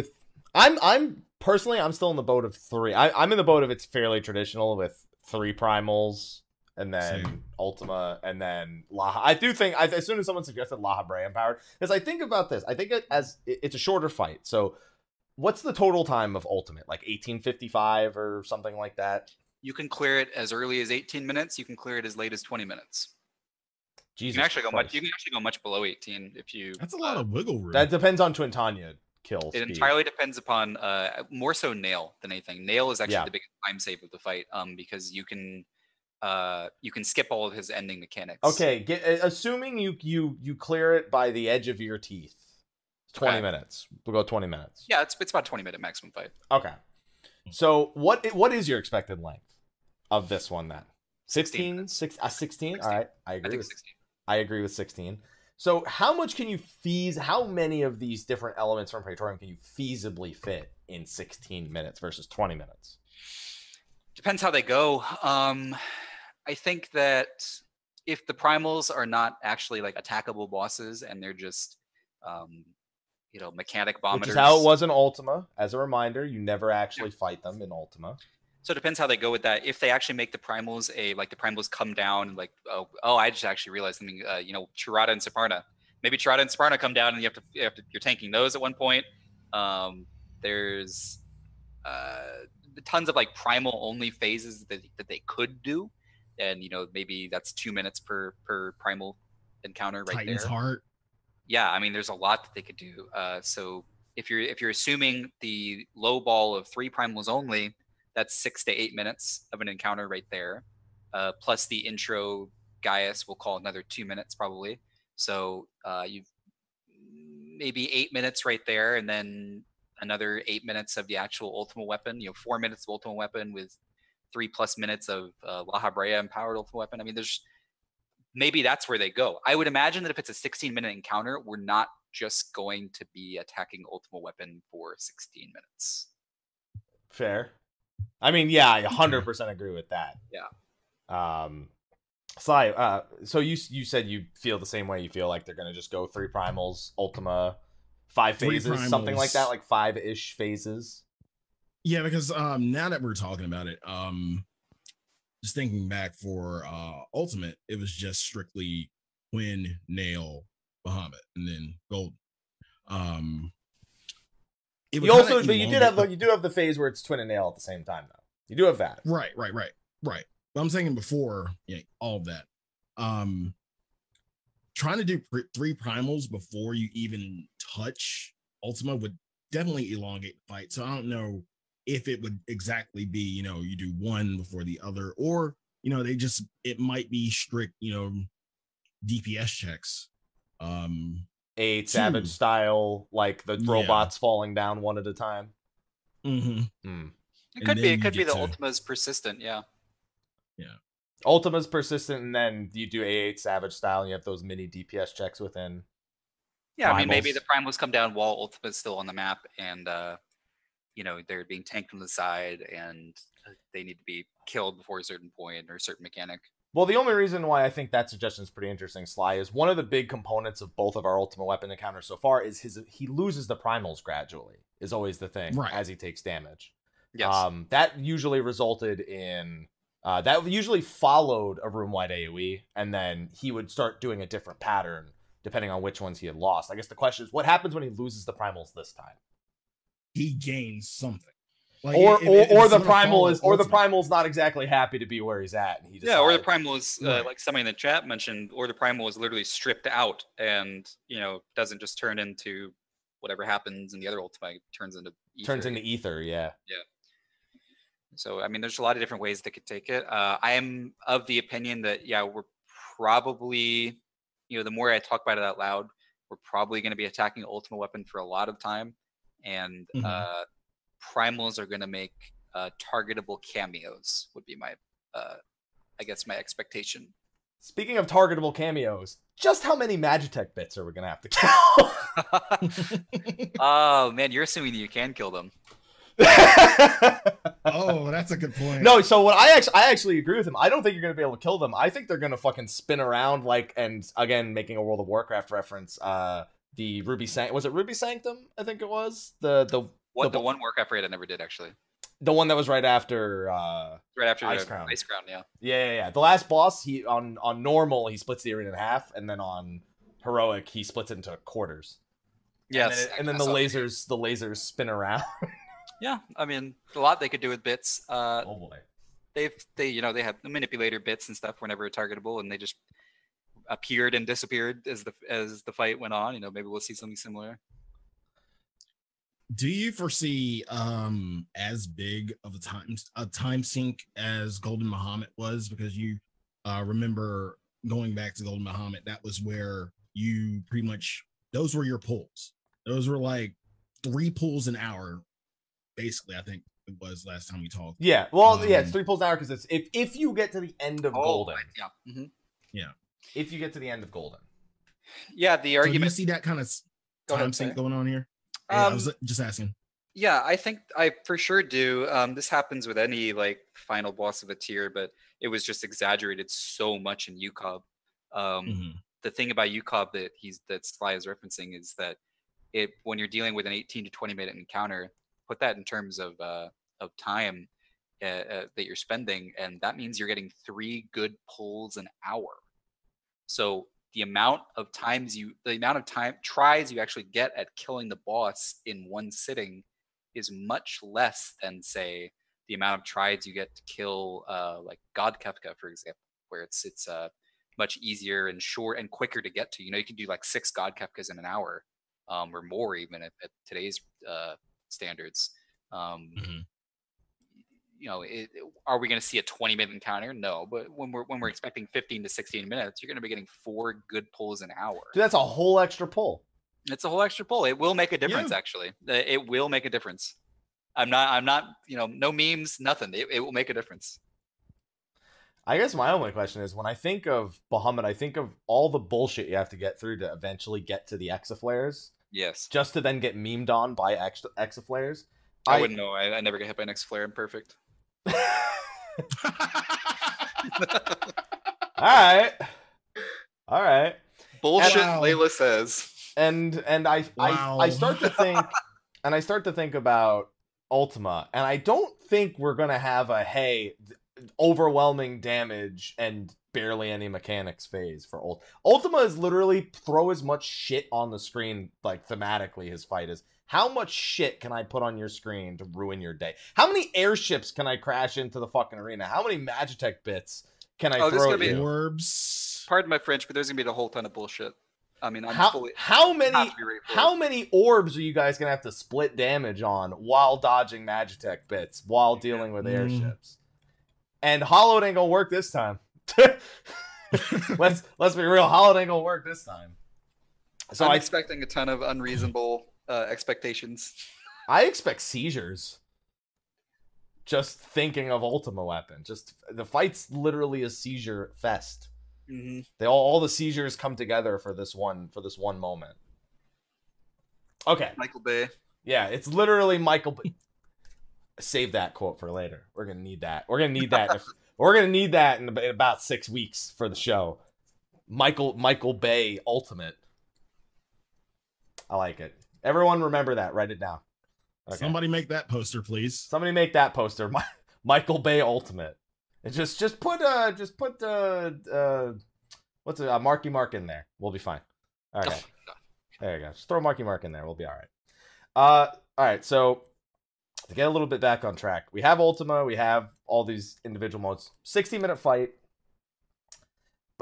I'm personally, I'm still in the boat of 3. I'm in the boat of it's fairly traditional with 3 primals and then Ultima and then Laha. I do think, as soon as someone suggested Lahabrea empowered, because I think about this, I think it's a shorter fight. So what's the total time of Ultimate? Like 1855 or something like that? You can clear it as early as 18 minutes. You can clear it as late as 20 minutes. Jesus, you can actually go much below 18 if you. That's a lot of wiggle room. That depends on Twintanya kill speed. It entirely depends upon more so Nail than anything. Nail is actually the biggest time save of the fight, because you can skip all of his ending mechanics. Okay, assuming you clear it by the edge of your teeth, 20 minutes. We'll go 20 minutes. Yeah, it's about 20-minute maximum fight. Okay, so what is your expected length of this one then? 16? 16? All right, I agree. 16. I agree with 16. So how much can you how many of these different elements from Praetorium can you feasibly fit in 16 minutes versus 20 minutes? Depends how they go. I think that if the primals are not actually like attackable bosses and they're just mechanic bombers. Which is how it was in Ultima. As a reminder, you never actually fight them in Ultima. So it depends how they go with that. If they actually make the primals the primals come down and I just actually realized something. Chirata and Saparna. Maybe Chirata and Saparna come down and you're tanking those at one point. There's tons of like primal only phases that they could do, and maybe that's 2 minutes per primal encounter right Titan's there. Heart. Yeah, I mean there's a lot that they could do. So if you're assuming the low ball of 3 primals only, that's 6 to 8 minutes of an encounter right there. Plus the intro Gaius, we'll call another 2 minutes probably. So you've maybe 8 minutes right there, and then another 8 minutes of the actual Ultima Weapon. 4 minutes of Ultima Weapon with 3+ minutes of Lahabrea empowered Ultima Weapon. I mean, maybe that's where they go. I would imagine that if it's a 16-minute encounter, we're not just going to be attacking Ultima Weapon for 16 minutes. Fair. I mean, yeah, I 100% agree with that. Yeah. Sly, so you said you feel the same way. You feel like they're gonna just go 3 primals, Ultima, 5 phases, something like that, like 5-ish phases. Yeah, because now that we're talking about it, just thinking back for Ultimate, it was just strictly Quinn, Nail, Bahamut, and then Golden. You also, but you do have the phase where it's Twin and Nail at the same time, though. You do have that. Right. But I'm saying before, all of that. Trying to do 3 primals before you even touch Ultima would definitely elongate the fight. So I don't know if it would exactly be, you do one before the other, or, it might be strict, DPS checks. 8 Savage style, like the robots falling down one at a time. Mm-hmm. It could be the Ultima's persistent, yeah. Ultima's persistent, and then you do A8 Savage style, and you have those mini DPS checks within. Yeah, I mean, maybe the primals come down while Ultima's still on the map, and they're being tanked from the side, and they need to be killed before a certain point or a certain mechanic. Well, the only reason why I think that suggestion is pretty interesting, Sly, is one of the big components of both of our Ultima Weapon encounters so far is he loses the primals gradually, is always the thing, as he takes damage. Yes. That usually resulted in... that usually followed a room-wide AoE, and then he would start doing a different pattern, depending on which ones he had lost. I guess the question is, what happens when he loses the primals this time? He gains something. Like, or the primal's not exactly happy to be where he's at, and he decides, or the primal is like somebody in the chat mentioned, or the primal is literally stripped out and doesn't just turn into whatever happens in the other Ultima, turns into ether. Yeah. So I mean, there's a lot of different ways they could take it. I am of the opinion that we're probably the more I talk about it out loud, we're probably going to be attacking Ultima Weapon for a lot of time, and primals are going to make targetable cameos would be my I guess my expectation. Speaking of targetable cameos, just how many Magitech bits are we going to have to kill? Oh man, you're assuming that you can kill them. Oh, that's a good point. No, so what I actually agree with him. I don't think you're going to be able to kill them. I think they're going to fucking spin around and again, making a World of Warcraft reference, the Ruby was it Ruby Sanctum? I think it was the one Warcraft raid I never did actually. The one that was right after Ice Crown. Yeah. The last boss, he on normal he splits the arena in half, and then on heroic he splits it into quarters. Yes, and then the lasers spin around. Yeah, I mean, a lot they could do with bits. Oh boy. They have the manipulator bits and stuff were never targetable, and they just appeared and disappeared as the fight went on. Maybe we'll see something similar. Do you foresee as big of a time sink as Golden Bahamut was? Because you remember going back to Golden Bahamut, that was where you pretty much, those were your pulls. Those were like 3 pulls an hour. Basically, I think it was last time we talked. Yeah, well, it's 3 pulls an hour because it's if you get to the end of Golden. Yeah. Mm-hmm. Yeah. If you get to the end of Golden. Yeah, the argument. So do you see that kind of time sink going on here? I was just asking. Yeah, I think I for sure do. This happens with any final boss of a tier, but it was just exaggerated so much in UCOB. The thing about UCOB that Slyh is referencing is that when you're dealing with an 18 to 20 minute encounter, put that in terms of time that you're spending, and that means you're getting 3 good pulls an hour. So the amount of tries you actually get at killing the boss in one sitting is much less than, say, the amount of tries you get to kill like God Kifca, for example, where it's much easier and short and quicker to get to. You can do 6 God Kifcas in an hour, or more even at today's standards. Are we going to see a 20-minute encounter? No, but when we're expecting 15 to 16 minutes, you're going to be getting 4 good pulls an hour. Dude, that's a whole extra pull. It's a whole extra pull. It will make a difference. Actually, it will make a difference. I'm not no memes, nothing. It will make a difference. I guess my only question is, when I think of Bahamut, I think of all the bullshit you have to get through to eventually get to the Exaflares. Yes. Just to then get memed on by Exaflares. I wouldn't know. I never get hit by an Exaflare. I'm perfect. All right. Bullshit, Wow. Layla says. And I start to think about Ultima, and I don't think we're gonna have a overwhelming damage and barely any mechanics phase for Ultima is literally throw as much shit on the screen, like thematically his fight is. How much shit can I put on your screen to ruin your day? How many airships can I crash into the fucking arena? How many Magitech bits can I throw at you? Orbs. Pardon my French, but there's gonna be a whole ton of bullshit. I mean, how many orbs are you guys gonna have to split damage on while dodging Magitech bits while dealing with airships? And Hollowed ain't gonna work this time. let's be real, Hollowed ain't gonna work this time. So I'm expecting a ton of unreasonable expectations. I expect seizures. Just thinking of Ultima Weapon, just the fight's literally a seizure fest. They all the seizures come together for this one moment. Okay, Michael Bay. Yeah, it's literally Michael Bay. Save that quote for later. We're gonna need that. We're gonna need that. We're gonna need that in about 6 weeks for the show. Michael Bay Ultimate. I like it. Everyone remember that. Write it down. Okay. Somebody make that poster, please. Somebody make that poster. Michael Bay Ultimate. And just put what's it? Marky Mark in there. We'll be fine. All right. There you go. Just throw Marky Mark in there. We'll be all right. All right. So to get a little bit back on track, we have Ultima. We have all these individual modes. 60-minute fight,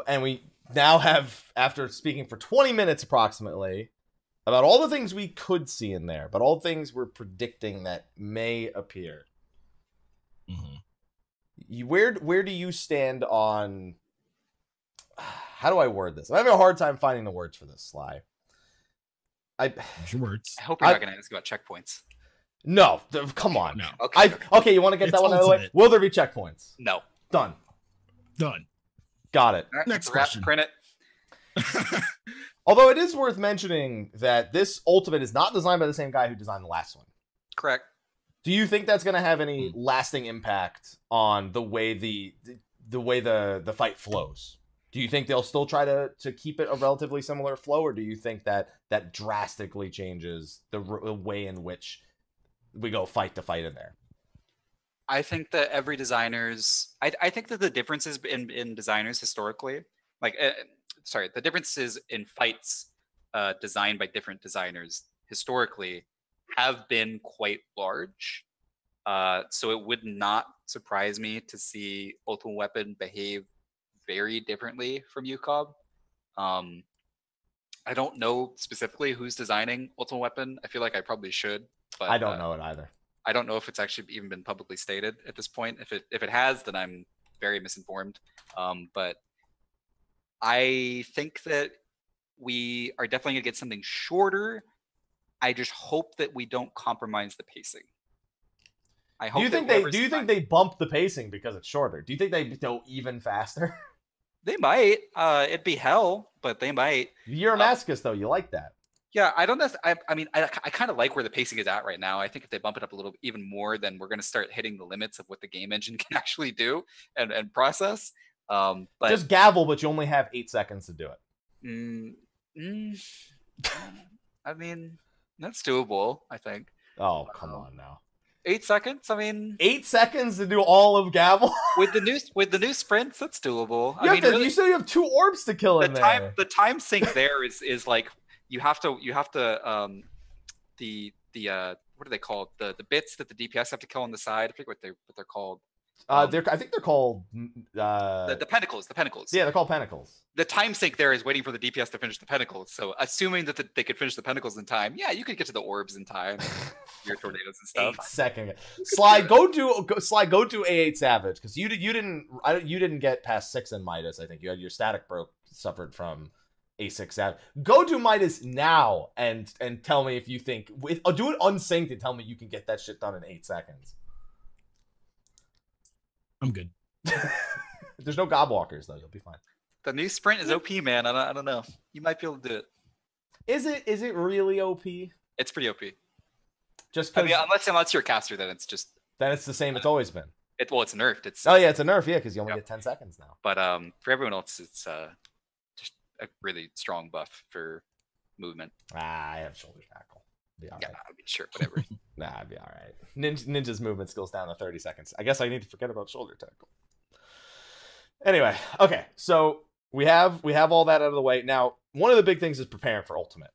and we now have, after speaking for 20 minutes approximately about all the things we could see in there, but all things we're predicting that may appear. Where do you stand on? How do I word this? I'm having a hard time finding the words for this, Sly. Your words. I hope you're not going to ask about checkpoints. No, come on. No. Okay, you want to get that one out of the way? Will there be checkpoints? No. Done. Got it. Right, next question. Print it. Although it is worth mentioning that this Ultimate is not designed by the same guy who designed the last one. Correct. Do you think that's going to have any lasting impact on the way the fight flows? Do you think they'll still try to keep it a relatively similar flow, or do you think that drastically changes the way in which we go fight to fight in there? I think that every designers, I think that the differences in designers historically, the differences in fights designed by different designers historically have been quite large. So it would not surprise me to see Ultimate Weapon behave very differently from UCOB. I don't know specifically who's designing Ultimate Weapon. I feel like I probably should, but I don't know it either. I don't know if it's actually even been publicly stated at this point. If it has, then I'm very misinformed. But I think that we are definitely gonna get something shorter. I just hope that we don't compromise the pacing. I hope. Do you think they bump the pacing because it's shorter? Do you think they go even faster? They might. It'd be hell, but they might. You're a masochist, though. You like that. Yeah, I don't know. I mean, I kind of like where the pacing is at right now. I think if they bump it up a little even more, then we're going to start hitting the limits of what the game engine can actually do and process. But just gavel, but you only have 8 seconds to do it. I mean, that's doable, I think. Oh, come on now. 8 seconds? I mean, 8 seconds to do all of gavel with the new sprints. That's doable. You still have 2 orbs to kill in there. The time sink there is like you have to what are they called? The bits that the DPS have to kill on the side. I forget what they're called. I think they're called the pentacles. The pentacles. Yeah, they're called pentacles. The time sink there is waiting for the DPS to finish the pentacles. So assuming that they could finish the pentacles in time, yeah, you could get to the orbs in time, your tornadoes and stuff. 8 seconds. Sly, go to A8 Savage because you didn't get past 6 in Midas. I think you had your static broke suffered from A6 Savage. Go to Midas now and tell me if you think do it unsynced and tell me you can get that shit done in 8 seconds. I'm good. There's no gobwalkers though. You'll be fine. The new sprint is OP, man. I don't know. You might be able to do it. Is it really OP? It's pretty OP. Just unless you're a caster, then it's the same it's always been. It's nerfed. It's Oh yeah, it's a nerf, yeah, because you only get 10 seconds now. But for everyone else, it's just a really strong buff for movement. I have shoulder tackle. Be all right. I mean, sure, whatever. I'd be all right. Ninja's movement skills down to 30 seconds. I guess I need to forget about shoulder tackle. Anyway, okay, so we have all that out of the way. Now, one of the big things is preparing for Ultimate.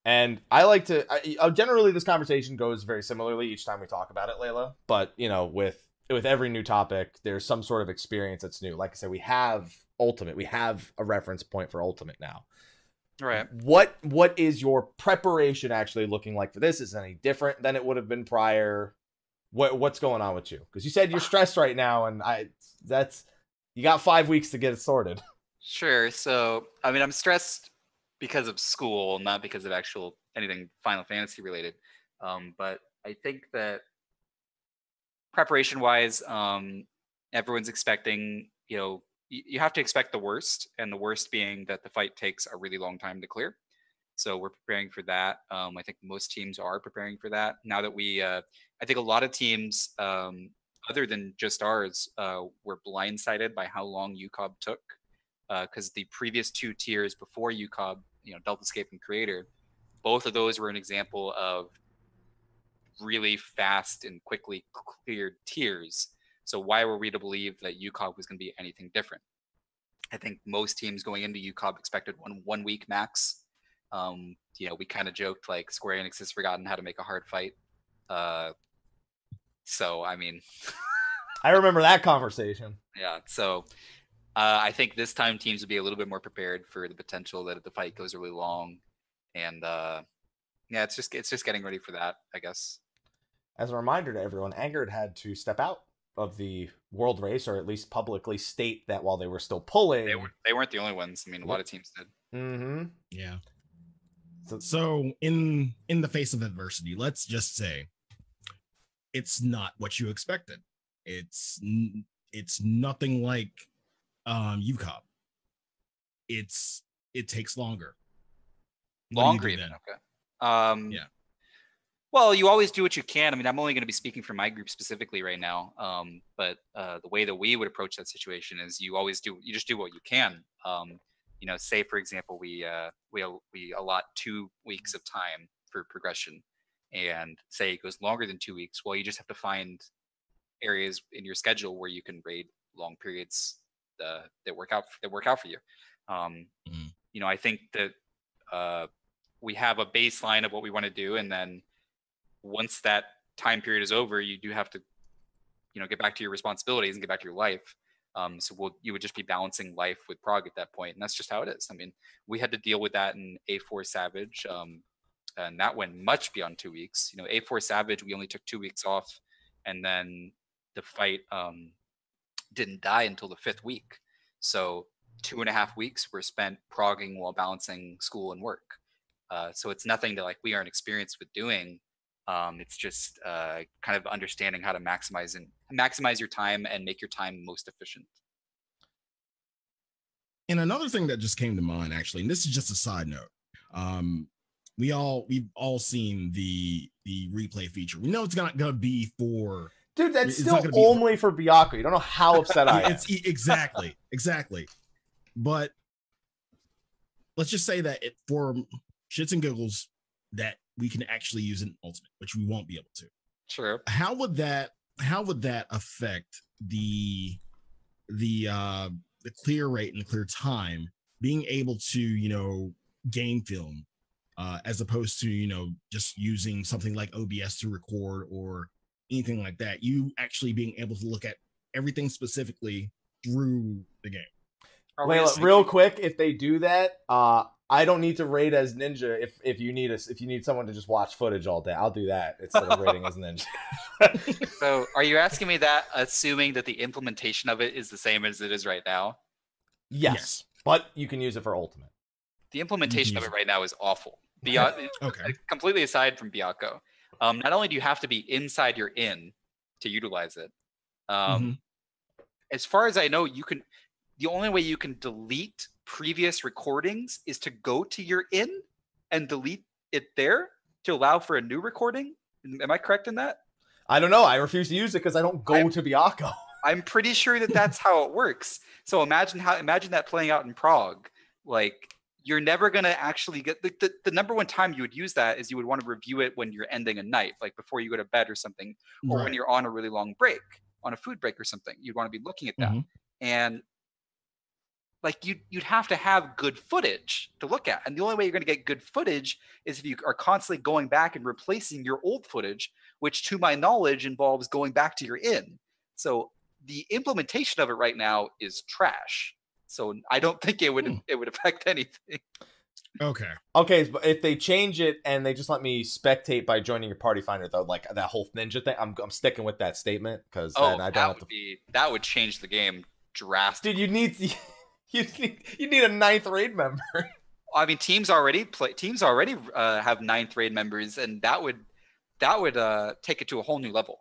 And I like to generally this conversation goes very similarly each time we talk about it, Layla. But with every new topic, there's some sort of experience that's new. Like I said, we have Ultimate. We have a reference point for Ultimate now. Right. What is your preparation actually looking like for this? Is it any different than it would have been prior? What's going on with you? Because you said you're stressed right now, and you got 5 weeks to get it sorted. Sure. So I mean, I'm stressed because of school, not because of actual anything Final Fantasy related. But I think that preparation wise, everyone's expecting, you have to expect the worst, and the worst being that the fight takes a really long time to clear. So we're preparing for that. I think most teams are preparing for that. Now that I think a lot of teams, other than just ours, were blindsided by how long UCOB took, because the previous 2 tiers before UCOB, Delta Escape and Creator, both of those were an example of really fast and quickly cleared tiers. So why were we to believe that UCOB was going to be anything different? I think most teams going into UCOB expected one week max. We kind of joked like Square Enix has forgotten how to make a hard fight. So I mean, I remember that conversation. Yeah. So I think this time teams will be a little bit more prepared for the potential that the fight goes really long, and it's just getting ready for that, I guess. As a reminder to everyone, Angered had to step out of the world race, or at least publicly state that while they were still pulling. They weren't the only ones. I mean, a lot of teams did. Mm-hmm. Yeah. So in the face of adversity, let's just say it's not what you expected. It's nothing like UCOB. It takes longer. Longer even. Okay. Yeah. Well, you always do what you can. I mean, I'm only going to be speaking for my group specifically right now. But the way that we would approach that situation is you just do what you can. Say for example, we allot 2 weeks of time for progression, and say it goes longer than 2 weeks. Well, you just have to find areas in your schedule where you can raid long periods that work out for you. I think that we have a baseline of what we want to do, and then once that time period is over, you do have to, get back to your responsibilities and get back to your life. So you would just be balancing life with prog at that point, and that's just how it is. I mean, we had to deal with that in A4 Savage, and that went much beyond 2 weeks. A4 Savage, we only took 2 weeks off, and then the fight didn't die until the 5th week. So 2.5 weeks were spent progging while balancing school and work. So it's nothing that we aren't experienced with doing. It's just kind of understanding how to maximize your time and make your time most efficient. And another thing that just came to mind, actually, and this is just a side note, we've all seen the replay feature. We know it's not gonna be for. Dude, that's still only for Byaku. You don't know how upset I am. Exactly. But let's just say that for shits and giggles, that we can actually use an ultimate, which we won't be able to. Sure. How would that affect the clear rate and the clear time, being able to game film, as opposed to just using something like OBS to record or anything like that? You actually being able to look at everything specifically through the game. Layla, real quick, if they do that, I don't need to raid as Ninja. If you need someone to just watch footage all day, I'll do that instead of raiding as Ninja. So, are you asking me that, assuming that the implementation of it is the same as it is right now? Yes. But you can use it for Ultimate. The implementation of it right now is awful. Okay. Completely aside from Byaku. Not only do you have to be inside your inn to utilize it, as far as I know, the only way you can delete previous recordings is to go to your inn and delete it there to allow for a new recording. Am I correct in that? I don't know. I refuse to use it because I don't go to Byakko. I'm pretty sure that that's how it works. So imagine that playing out in Prague. Like, you're never going to actually get the number one time you would use that is you would want to review it when you're ending a night, like before you go to bed or something, or when you're on a really long break, on a food break or something. You'd want to be looking at that. And like you'd have to have good footage to look at. And the only way you're going to get good footage is if you are constantly going back and replacing your old footage, which to my knowledge involves going back to your inn. So the implementation of it right now is trash. So I don't think it would affect anything. Okay, but if they change it and they just let me spectate by joining your party finder, though, like that whole ninja thing, I'm sticking with that statement because then I don't that would change the game drastically. Dude, you need a 9th raid member. I mean, teams already have 9th raid members, and that would take it to a whole new level.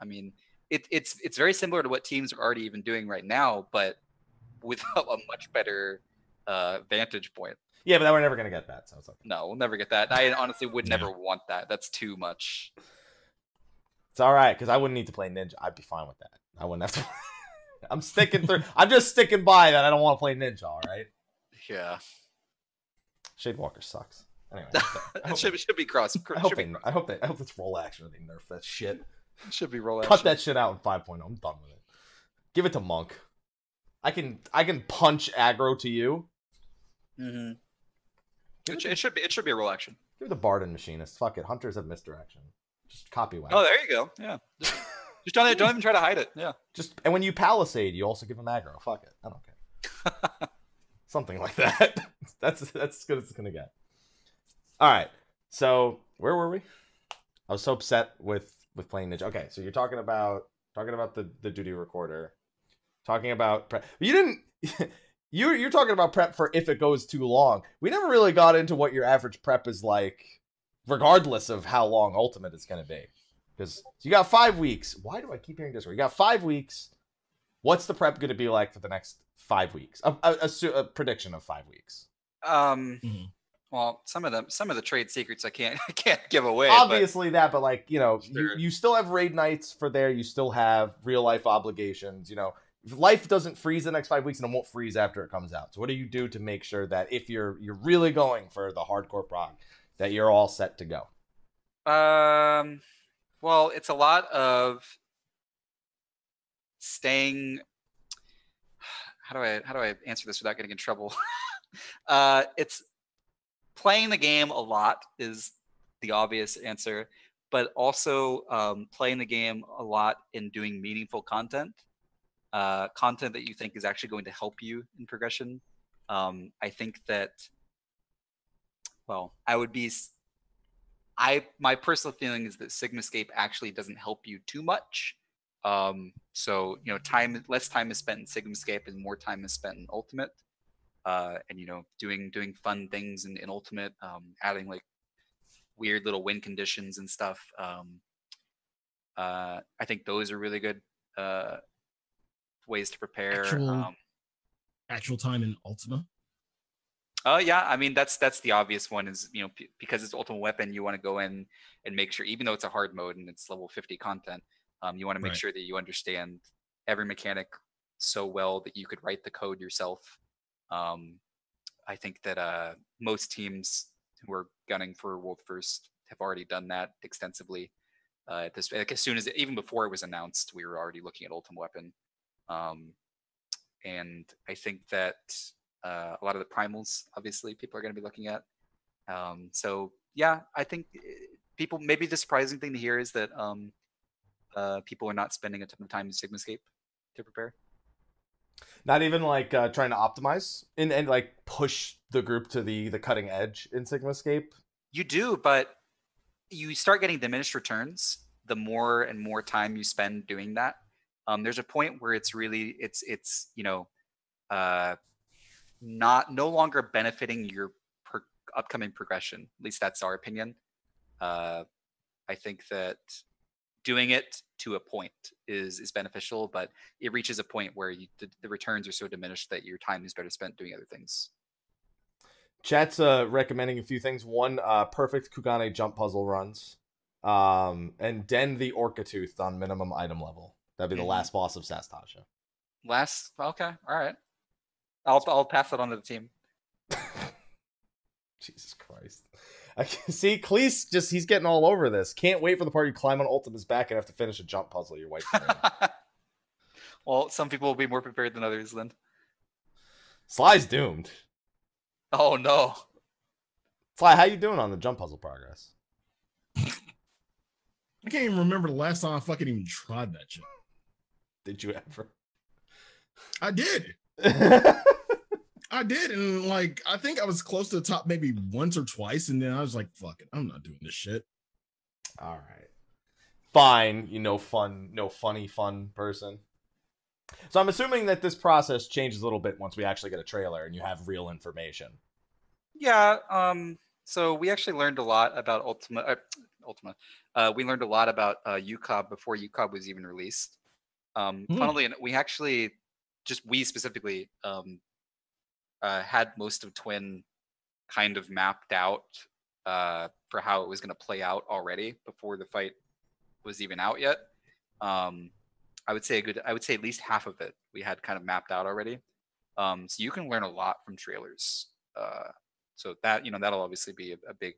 I mean, it's very similar to what teams are already even doing right now, but with a much better vantage point. Yeah, but we're never gonna get that. So it's like, no, we'll never get that. I honestly would never want that. That's too much. It's all right because I wouldn't need to play ninja. I'd be fine with that. I wouldn't have to. I'm sticking through. I'm just sticking by that. I don't want to play ninja. All right. Yeah. Shadewalker sucks. Anyway, it should be cross. I hope it's roll action or they nerf that shit. It should be roll action. Cut that shit out in 5.0. I'm done with it. Give it to Monk. I can punch aggro to you. Mm-hmm. It should be a roll action. Give it to Bard and Machinist. Fuck it. Hunters have misdirection. Just copy whack. Oh, there you go. Yeah. Just don't even try to hide it. Yeah. And when you palisade, you also give them aggro. Fuck it. I don't care. Something like that. That's as good as it's gonna get. All right. So where were we? I was so upset with playing Ninja. Okay, so you're talking about the duty recorder. Talking about prep. You didn't. You're talking about prep for if it goes too long. We never really got into what your average prep is like, regardless of how long Ultimate is going to be. Because you got 5 weeks. Why do I keep hearing this? You got 5 weeks. What's the prep going to be like for the next 5 weeks? A prediction of 5 weeks. Well, some of the trade secrets I can't give away. Obviously but like, sure. you still have raid nights for there. You still have real life obligations. Life doesn't freeze the next 5 weeks and it won't freeze after it comes out. So what do you do to make sure that if you're really going for the hardcore prog, that you're all set to go? Well, it's a lot of staying. How do I answer this without getting in trouble? It's playing the game a lot is the obvious answer, but also playing the game a lot in doing meaningful content. Content that you think is actually going to help you in progression. I think that, well, my personal feeling is that Sigmascape actually doesn't help you too much. So, less time is spent in Sigmascape and more time is spent in Ultimate. And, doing fun things in Ultimate, adding like weird little win conditions and stuff. I think those are really good, ways to prepare. Actual time in Ultima. Yeah, I mean that's the obvious one is because it's Ultima Weapon, you want to go in and make sure, even though it's a hard mode and it's level 50 content, you want to make sure that you understand every mechanic so well that you could write the code yourself. I think that most teams who are gunning for World First have already done that extensively. Even before it was announced, we were already looking at Ultima Weapon. And I think that a lot of the primals, obviously, people are going to be looking at. So yeah, I think people, maybe the surprising thing to hear is that people are not spending a ton of time in Sigmascape to prepare. Not even like trying to optimize and like push the group to the cutting edge in Sigmascape. You do, but you start getting diminished returns the more and more time you spend doing that. There's a point where it's no longer benefiting your upcoming progression. At least that's our opinion. I think that doing it to a point is beneficial, but it reaches a point where the returns are so diminished that your time is better spent doing other things. Chat's recommending a few things. One, perfect Kugane jump puzzle runs. And Den the Orcatooth on minimum item level. That'd be the last boss of Sastasha. Okay, all right. I'll pass that on to the team. Jesus Christ. I can see Cleese he's getting all over this. Can't wait for the party to climb on Ultima's back and have to finish a jump puzzle. Your wife. Well, some people will be more prepared than others, then. Sly's doomed. Oh no. Slyh, how you doing on the jump puzzle progress? I can't even remember the last time I fucking even tried that shit. Did you ever? I did. I did, and like I think I was close to the top maybe once or twice, and then I was like, "Fuck it, I'm not doing this shit." All right, fine. You know, funny person. So I'm assuming that this process changes a little bit once we actually get a trailer and you have real information. Yeah. So we actually learned a lot about Ultima. We learned a lot about UCOB before UCOB was even released. Funnily, we actually we specifically had most of Twin kind of mapped out for how it was going to play out already before the fight was even out yet. I would say at least half of it we had kind of mapped out already. So you can learn a lot from trailers. So that that'll obviously be a big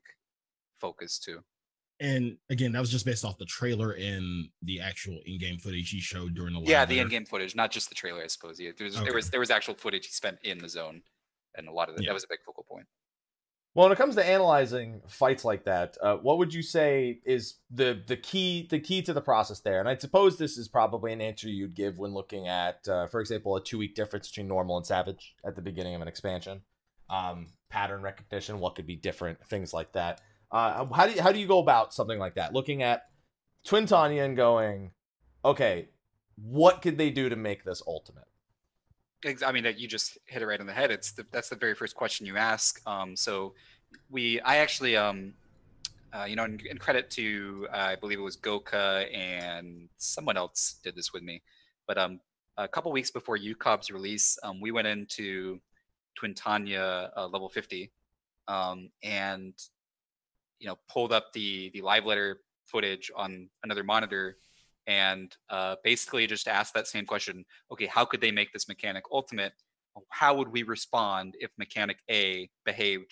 focus too. And again, that was just based off the trailer and the actual in-game footage he showed during the live. Yeah, the in-game footage, not just the trailer, I suppose. Yeah, there was actual footage he spent in the zone, and a lot of that was a big focal point. Well, when it comes to analyzing fights like that, what would you say is the key to the process there? And I suppose this is probably an answer you'd give when looking at, for example, a 2-week difference between normal and savage at the beginning of an expansion. Pattern recognition, what could be different, things like that. How do you go about something like that? Looking at Twin Tanya and going, okay, what could they do to make this ultimate? I mean, you just hit it right on the head. That's the very first question you ask. So I actually, in credit to, I believe it was Goka and someone else did this with me. But a couple weeks before UCOB's release, we went into Twin Tanya level 50 and pulled up the live letter footage on another monitor and basically just asked that same question. Okay, how could they make this mechanic ultimate? How would we respond if mechanic A behaved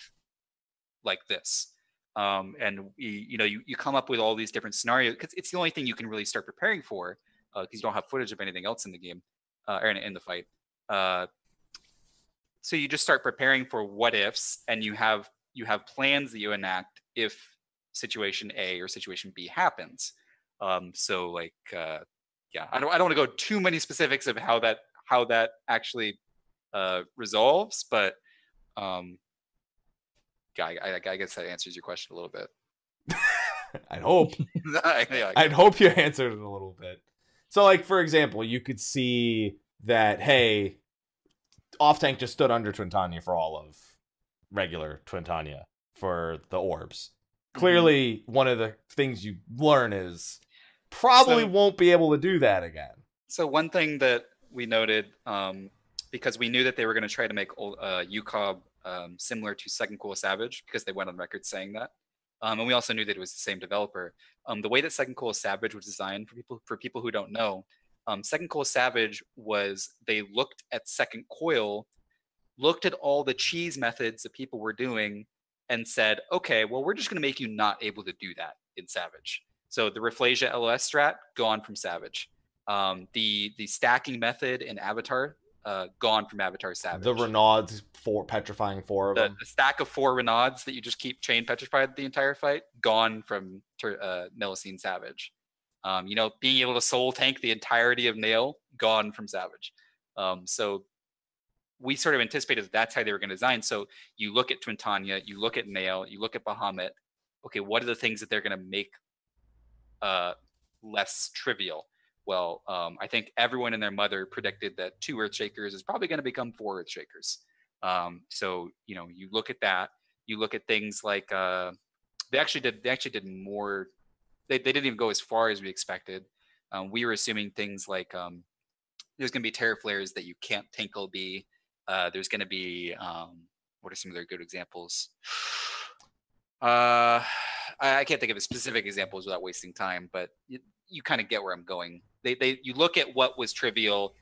like this? And you come up with all these different scenarios because it's the only thing you can really start preparing for because you don't have footage of anything else in the game or in the fight. So you just start preparing for what ifs, and you have plans that you enact if situation A or situation B happens. I don't want to go too many specifics of how that actually resolves, but I guess that answers your question a little bit. I'd hope. I'd hope you answered it a little bit. So, like, for example, you could see that, hey, off-tank just stood under Twin Tanya for all of regular Twin Tanya for the orbs. Clearly, one of the things you learn is probably won't be able to do that again. So one thing that we noted, because we knew that they were going to try to make UCOB similar to Second Cool Savage, because they went on record saying that. And we also knew that it was the same developer. The way that Second Cool Savage was designed, for people who don't know, Second Cool Savage was they looked at Second Coil, looked at all the cheese methods that people were doing, and said, okay, well, we're just going to make you not able to do that in Savage. So the Rafflesia LOS strat, gone from Savage. The stacking method in Avatar, gone from Avatar Savage. The Renaud's petrifying 4 of them. The stack of 4 Renauds that you just keep chain petrified the entire fight, gone from Melusine Savage. Being able to soul tank the entirety of Nail, gone from Savage. So we sort of anticipated that's how they were going to design. So you look at Twin Tanya, you look at Nail, you look at Bahamut. Okay, what are the things that they're going to make less trivial? Well, I think everyone and their mother predicted that 2 Earthshakers is probably going to become 4 Earthshakers. So you look at that. You look at things like they actually did more. They didn't even go as far as we expected. We were assuming things like there's going to be Terror Flares that you can't Tinkle B. There's going to be what are some of their good examples? I can't think of a specific examples without wasting time, but you kind of get where I'm going. You look at what was trivial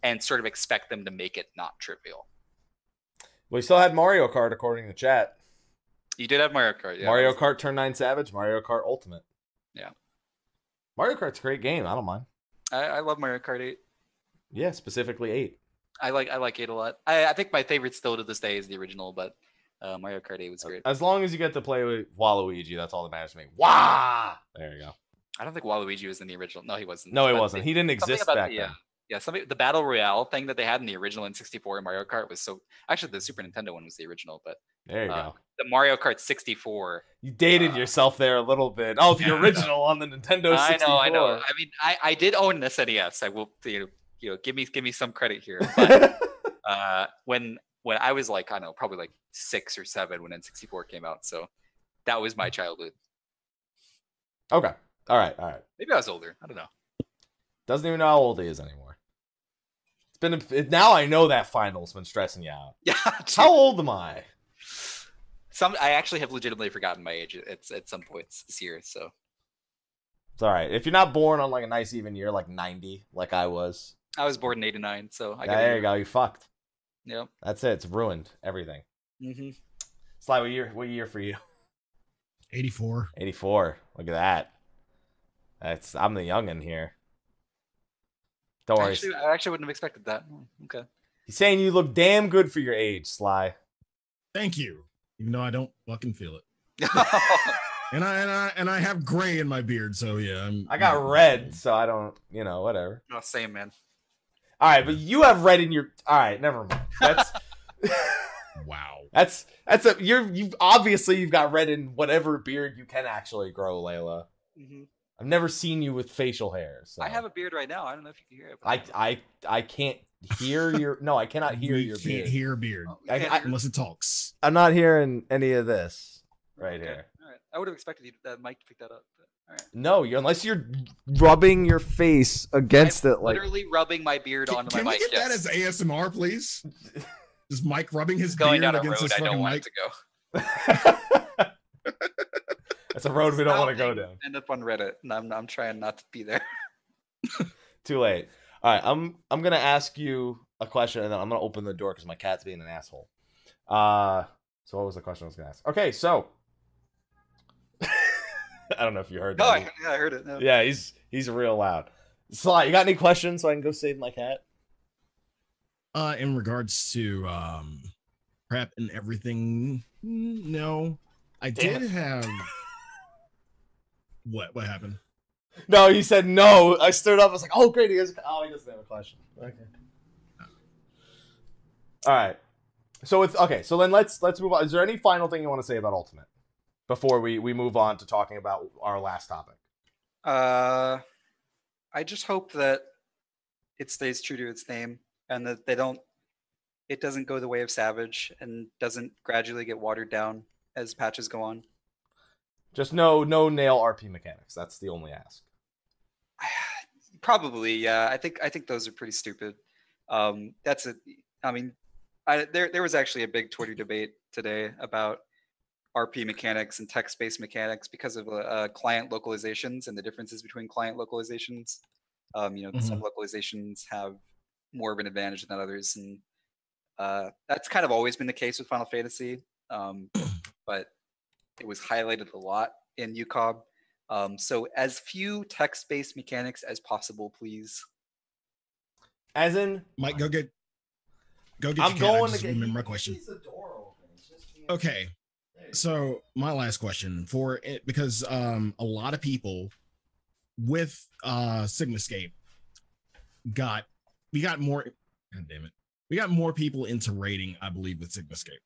and sort of expect them to make it not trivial. We still had Mario Kart according to chat. You did have Mario Kart, yeah. Mario Kart Turn 9 Savage, Mario Kart Ultimate. Yeah. Mario Kart's a great game. I don't mind. I love Mario Kart 8. Yeah, specifically 8. I like 8 a lot. I think my favorite still to this day is the original, but Mario Kart 8 was great. As long as you get to play with Waluigi, that's all that matters to me. Wah! There you go. I don't think Waluigi was in the original. No, he wasn't. No, he wasn't. He didn't exist back then. Yeah, the Battle Royale thing that they had in the original N64 Mario Kart was so... Actually, the Super Nintendo one was the original, but... There you go. The Mario Kart 64... You dated yourself there a little bit. Oh, the original on the Nintendo 64. I know. I mean, I did own this NES. I will, give me some credit here. But when I was like, I don't know, probably like 6 or 7 when N64 came out, so that was my childhood. Okay. All right. Maybe I was older. I don't know. Doesn't even know how old he is anymore. Now I know that final's been stressing you out. Yeah. How old am I? I actually have legitimately forgotten my age at some points this year, so it's all right. If you're not born on like a nice even year, like 90, like I was. I was born in 89, so I got there you go. You fucked. Yep. That's it. It's ruined everything. Mm-hmm. Sly, what year for you? 84. 84. Look at that. I'm the youngin' here. Don't worry. I actually wouldn't have expected that. Okay. He's saying you look damn good for your age, Sly. Thank you. Even though I don't fucking feel it. and I have gray in my beard, so yeah. I got red, so I don't, whatever. No, same, man. All right, but you have red in your. All right, never mind. That's wow. You've obviously got red in whatever beard you can actually grow, Layla. Mm-hmm. I've never seen you with facial hair. So. I have a beard right now. I don't know if you can hear it. I can't hear your. No, I cannot hear your beard. Can't hear beard unless it talks. I'm not hearing any of this right here. All right. I would have expected that Mike to pick that up. But, all right. No, unless you're rubbing your face against it, like literally rubbing my beard onto my mic. Can we get that as ASMR, please? Is Mike rubbing his going beard down a against road his I don't fucking want mic? it to go. That's a road we don't want to go down. End up on Reddit, and I'm trying not to be there. Too late. All right, I'm gonna ask you a question, and then I'm gonna open the door because my cat's being an asshole. So what was the question I was gonna ask? Okay, so I don't know if you heard that. I heard it. No. Yeah, he's real loud. Sly, you got any questions so I can go save my cat? In regards to prep and everything, no. I did have. What happened? No, he said no. I stood up. I was like, "Oh, great!" He doesn't have a question. Okay. All right. So it's okay. So then let's move on. Is there any final thing you want to say about Ultimate before we move on to talking about our last topic? I just hope that it stays true to its name and that it doesn't go the way of Savage and doesn't gradually get watered down as patches go on. Just no nail RP mechanics. That's the only ask. Probably, yeah. I think those are pretty stupid. That's it. I mean, there was actually a big Twitter debate today about RP mechanics and text-based mechanics because of client localizations and the differences between client localizations. Some localizations have more of an advantage than others, and that's kind of always been the case with Final Fantasy. But it was highlighted a lot in UCOB. So as few text-based mechanics as possible, please. As in, Mike, go get. I'm going to remember my question. Okay, so my last question for it, because a lot of people with Sigmascape we got more. God damn it, we got more people into raiding, I believe, with Sigmascape.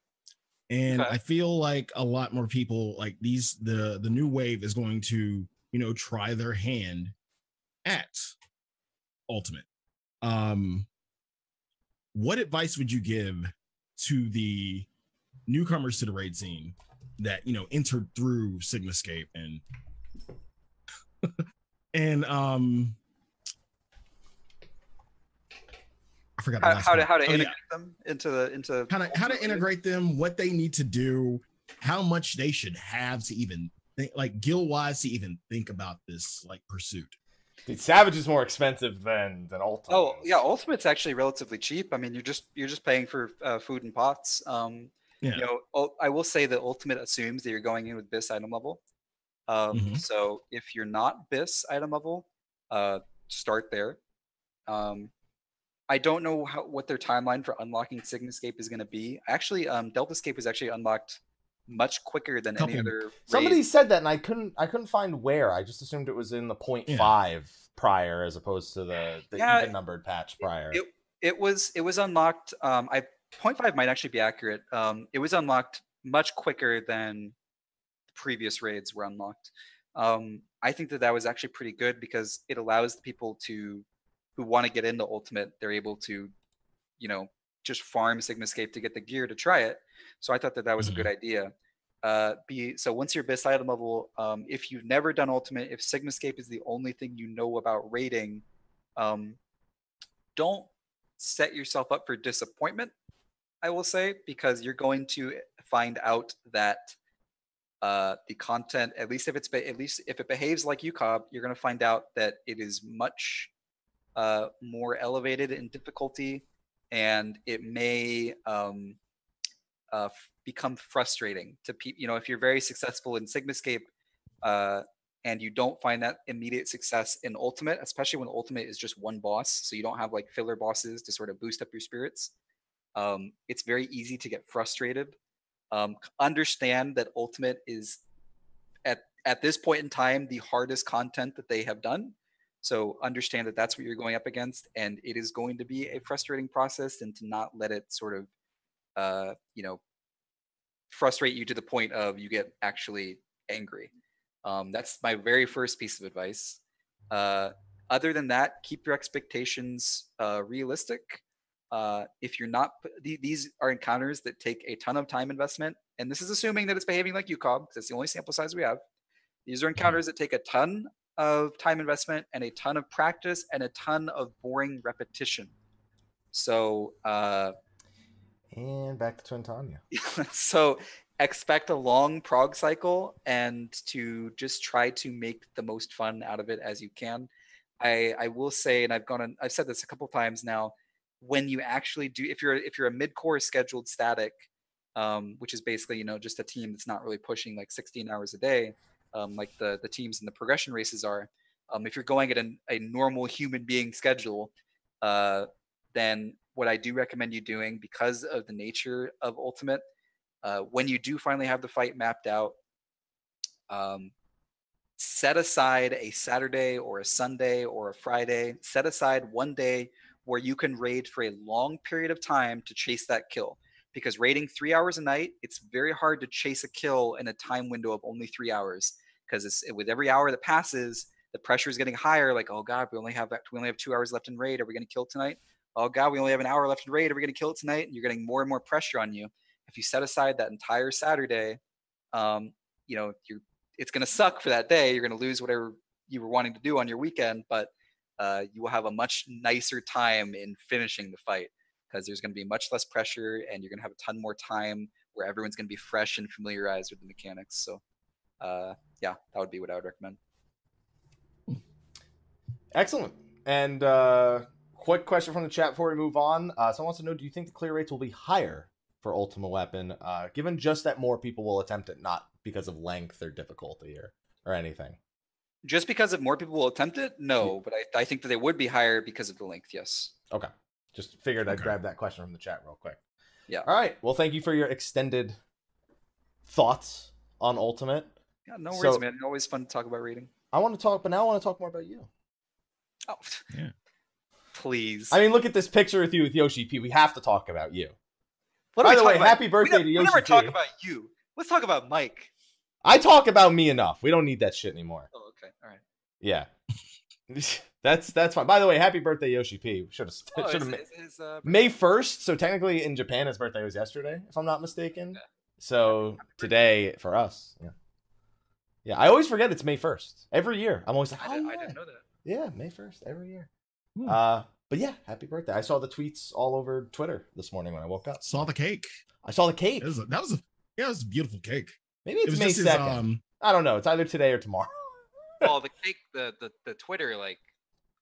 And I feel like a lot more people like the new wave is going to, try their hand at Ultimate. What advice would you give to the newcomers to the raid scene that, entered through Sigmascape and I forgot how to integrate them into how to integrate them, what they need to do, how much they should have to even think, like guild wise, to even think about this like pursuit. Dude, Savage is more expensive than Ultimate. Oh yeah, Ultimate's actually relatively cheap. I mean, you're just paying for food and pots. Yeah. You know, I will say that Ultimate assumes that you're going in with BIS item level. So if you're not BIS item level, start there. I don't know what their timeline for unlocking Sigmascape is going to be. Actually, Deltascape was actually unlocked much quicker than any other. Somebody raid. said that, and I couldn't find where. I just assumed it was in the 0.5 prior, as opposed to the even numbered patch prior. It was unlocked. 0.5 might actually be accurate. It was unlocked much quicker than the previous raids were unlocked. I think that was actually pretty good because it allows the people who want to get into Ultimate, they're able to, you know, just farm Sigmascape to get the gear to try it. So I thought that was a good idea. So once you're BIS item level, if you've never done Ultimate, if Sigmascape is the only thing you know about raiding, don't set yourself up for disappointment, I will say, because you're going to find out that the content, at least if it behaves like UCOB, you're going to find out that it is much more elevated in difficulty, and it may become frustrating to people. You know, if you're very successful in Sigmascape and you don't find that immediate success in Ultimate, especially when Ultimate is just one boss, so you don't have like filler bosses to sort of boost up your spirits, it's very easy to get frustrated. Understand that Ultimate is at this point in time the hardest content that they have done. So understand that that's what you're going up against, and it is going to be a frustrating process, and to not let it sort of, you know, frustrate you to the point of you get actually angry. That's my very first piece of advice. Other than that, keep your expectations realistic. If you're not, these are encounters that take a ton of time investment, and this is assuming that it's behaving like UCOB, because it's the only sample size we have. These are encounters that take a ton of time investment and a ton of practice and a ton of boring repetition. So and back to Twintania. So expect a long prog cycle, and to just try to make the most fun out of it as you can. I will say, and I've said this a couple times now, when you actually do, if you're a mid-core scheduled static, which is basically, you know, just a team that's not really pushing like 16 hours a day, like the teams in the progression races are, if you're going at a normal human being schedule, then what I do recommend you doing, because of the nature of Ultimate, when you do finally have the fight mapped out, set aside a Saturday or a Sunday or a Friday. Set aside one day where you can raid for a long period of time to chase that kill. Because raiding 3 hours a night, it's very hard to chase a kill in a time window of only 3 hours. Because with every hour that passes, the pressure is getting higher. Like, oh God, we only have 2 hours left in raid. Are we going to kill tonight? Oh God, we only have an hour left in raid. Are we going to kill it tonight? And you're getting more and more pressure on you. If you set aside that entire Saturday, you know, it's going to suck for that day. You're going to lose whatever you were wanting to do on your weekend, but you will have a much nicer time in finishing the fight, because there's going to be much less pressure, and you're going to have a ton more time where everyone's going to be fresh and familiarized with the mechanics. So yeah, that would be what I would recommend. Excellent. And quick question from the chat before we move on. Someone wants to know, do you think the clear rates will be higher for Ultima Weapon, given just that more people will attempt it, not because of length or difficulty or anything? Just because of more people will attempt it? No, but I think that they would be higher because of the length, yes. Okay. Just figured I'd grab that question from the chat real quick. Yeah. All right. Well, thank you for your extended thoughts on Ultimate. Yeah, no worries, man. Always fun to talk about reading. I want to talk, but now I want to talk more about you. Oh, yeah. Please. I mean, look at this picture with you with Yoshi P. We have to talk about you. By the way, happy birthday to Yoshi P. We never talk about you. Let's talk about Mike. I talk about me enough. We don't need that shit anymore. Oh, okay. All right. Yeah. That's fine. By the way, happy birthday, Yoshi P. Should have May 1st. So technically in Japan, his birthday was yesterday, if I'm not mistaken. Yeah. So today for us. Yeah. Yeah. I always forget it's May 1st. Every year. I'm always like, I didn't know that. Yeah, May 1st every year. But yeah, happy birthday. I saw the tweets all over Twitter this morning when I woke up. Saw the cake. I saw the cake. That was a beautiful cake. Maybe it's May 2nd. I don't know. It's either today or tomorrow. Well, the Twitter like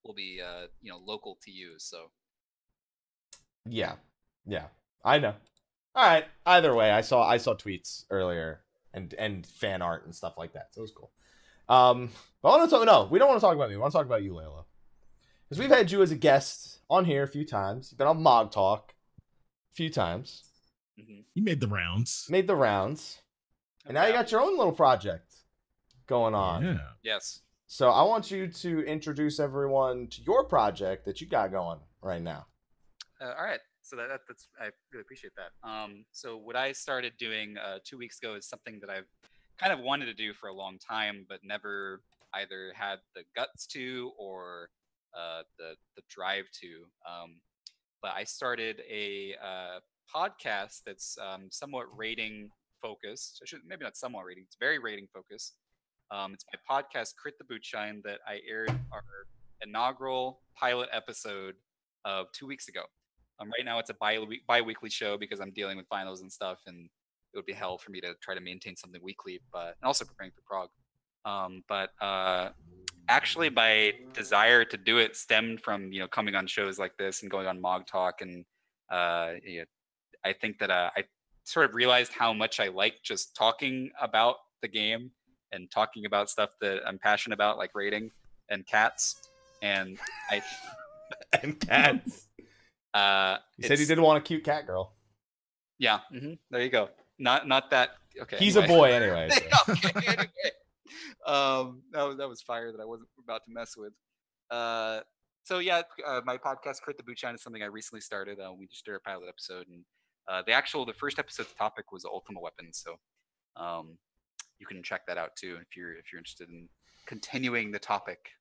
will be local to you. So Yeah, I know. All right. Either way, I saw tweets earlier and fan art and stuff like that. So it was cool. But I want to talk. No, we don't want to talk about me. We want to talk about you, Layla, because we've had you as a guest on here a few times. You've been on Mog Talk a few times. You made the rounds. And now you got your own little project going on. Yeah. Yes. So I want you to introduce everyone to your project that you got going right now. All right. So that's I really appreciate that. So what I started doing 2 weeks ago is something that I've kind of wanted to do for a long time, but never either had the guts to or the drive to. But I started a podcast that's somewhat rating focused. Maybe not somewhat rating. It's very rating focused. It's my podcast, Crit the Bootshine, that I aired our inaugural pilot episode of 2 weeks ago. Right now, it's a bi-weekly show because I'm dealing with finals and stuff, and it would be hell for me to try to maintain something weekly, and also preparing for Prague. Actually, my desire to do it stemmed from coming on shows like this and going on Mog Talk, and I think that I sort of realized how much I like just talking about the game and talking about stuff that I'm passionate about, like rating and cats. And and cats. You said you didn't want a cute cat girl. Yeah. There you go. Not that. Okay. He's a boy anyway. So. Okay. Anyway. That was fire that I wasn't about to mess with. So yeah, my podcast Crit the Bootshine is something I recently started. We just did a pilot episode, and the first episode's topic was Ultima Weapon. So you can check that out too if you're interested in continuing the topic.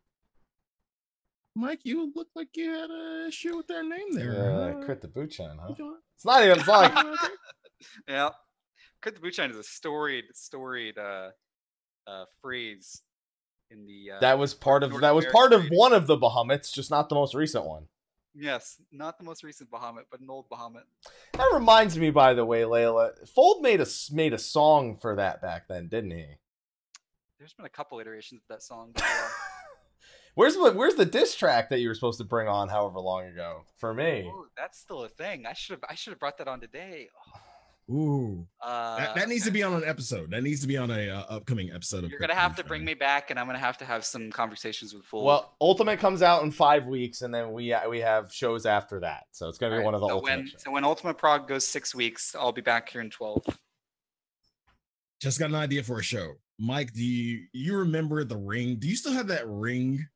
Mike, you look like you had a issue with their name there. Yeah, Crit the Bootshine, huh? It's not even. It's like yeah, Crit the Bootshine is a storied phrase in the. That was part of one of the Bahamut's, just not the most recent one. Yes, not the most recent Bahamut, but an old Bahamut. That reminds me, by the way, Layla, Fold made a song for that back then, didn't he? There's been a couple iterations of that song. Where's the diss track that you were supposed to bring on however long ago? For me. Oh, that's still a thing. I should have brought that on today. Ooh. That needs to be on an episode. That needs to be on a upcoming episode. You're gonna have to bring me back, and I'm gonna have some conversations with Fold. Well, Ultimate comes out in 5 weeks, and then we have shows after that. So it's gonna be one of the Ultimate shows. So when Ultimate Prague goes 6 weeks, I'll be back here in 12. Just got an idea for a show. Mike, do you remember the ring? Do you still have that ring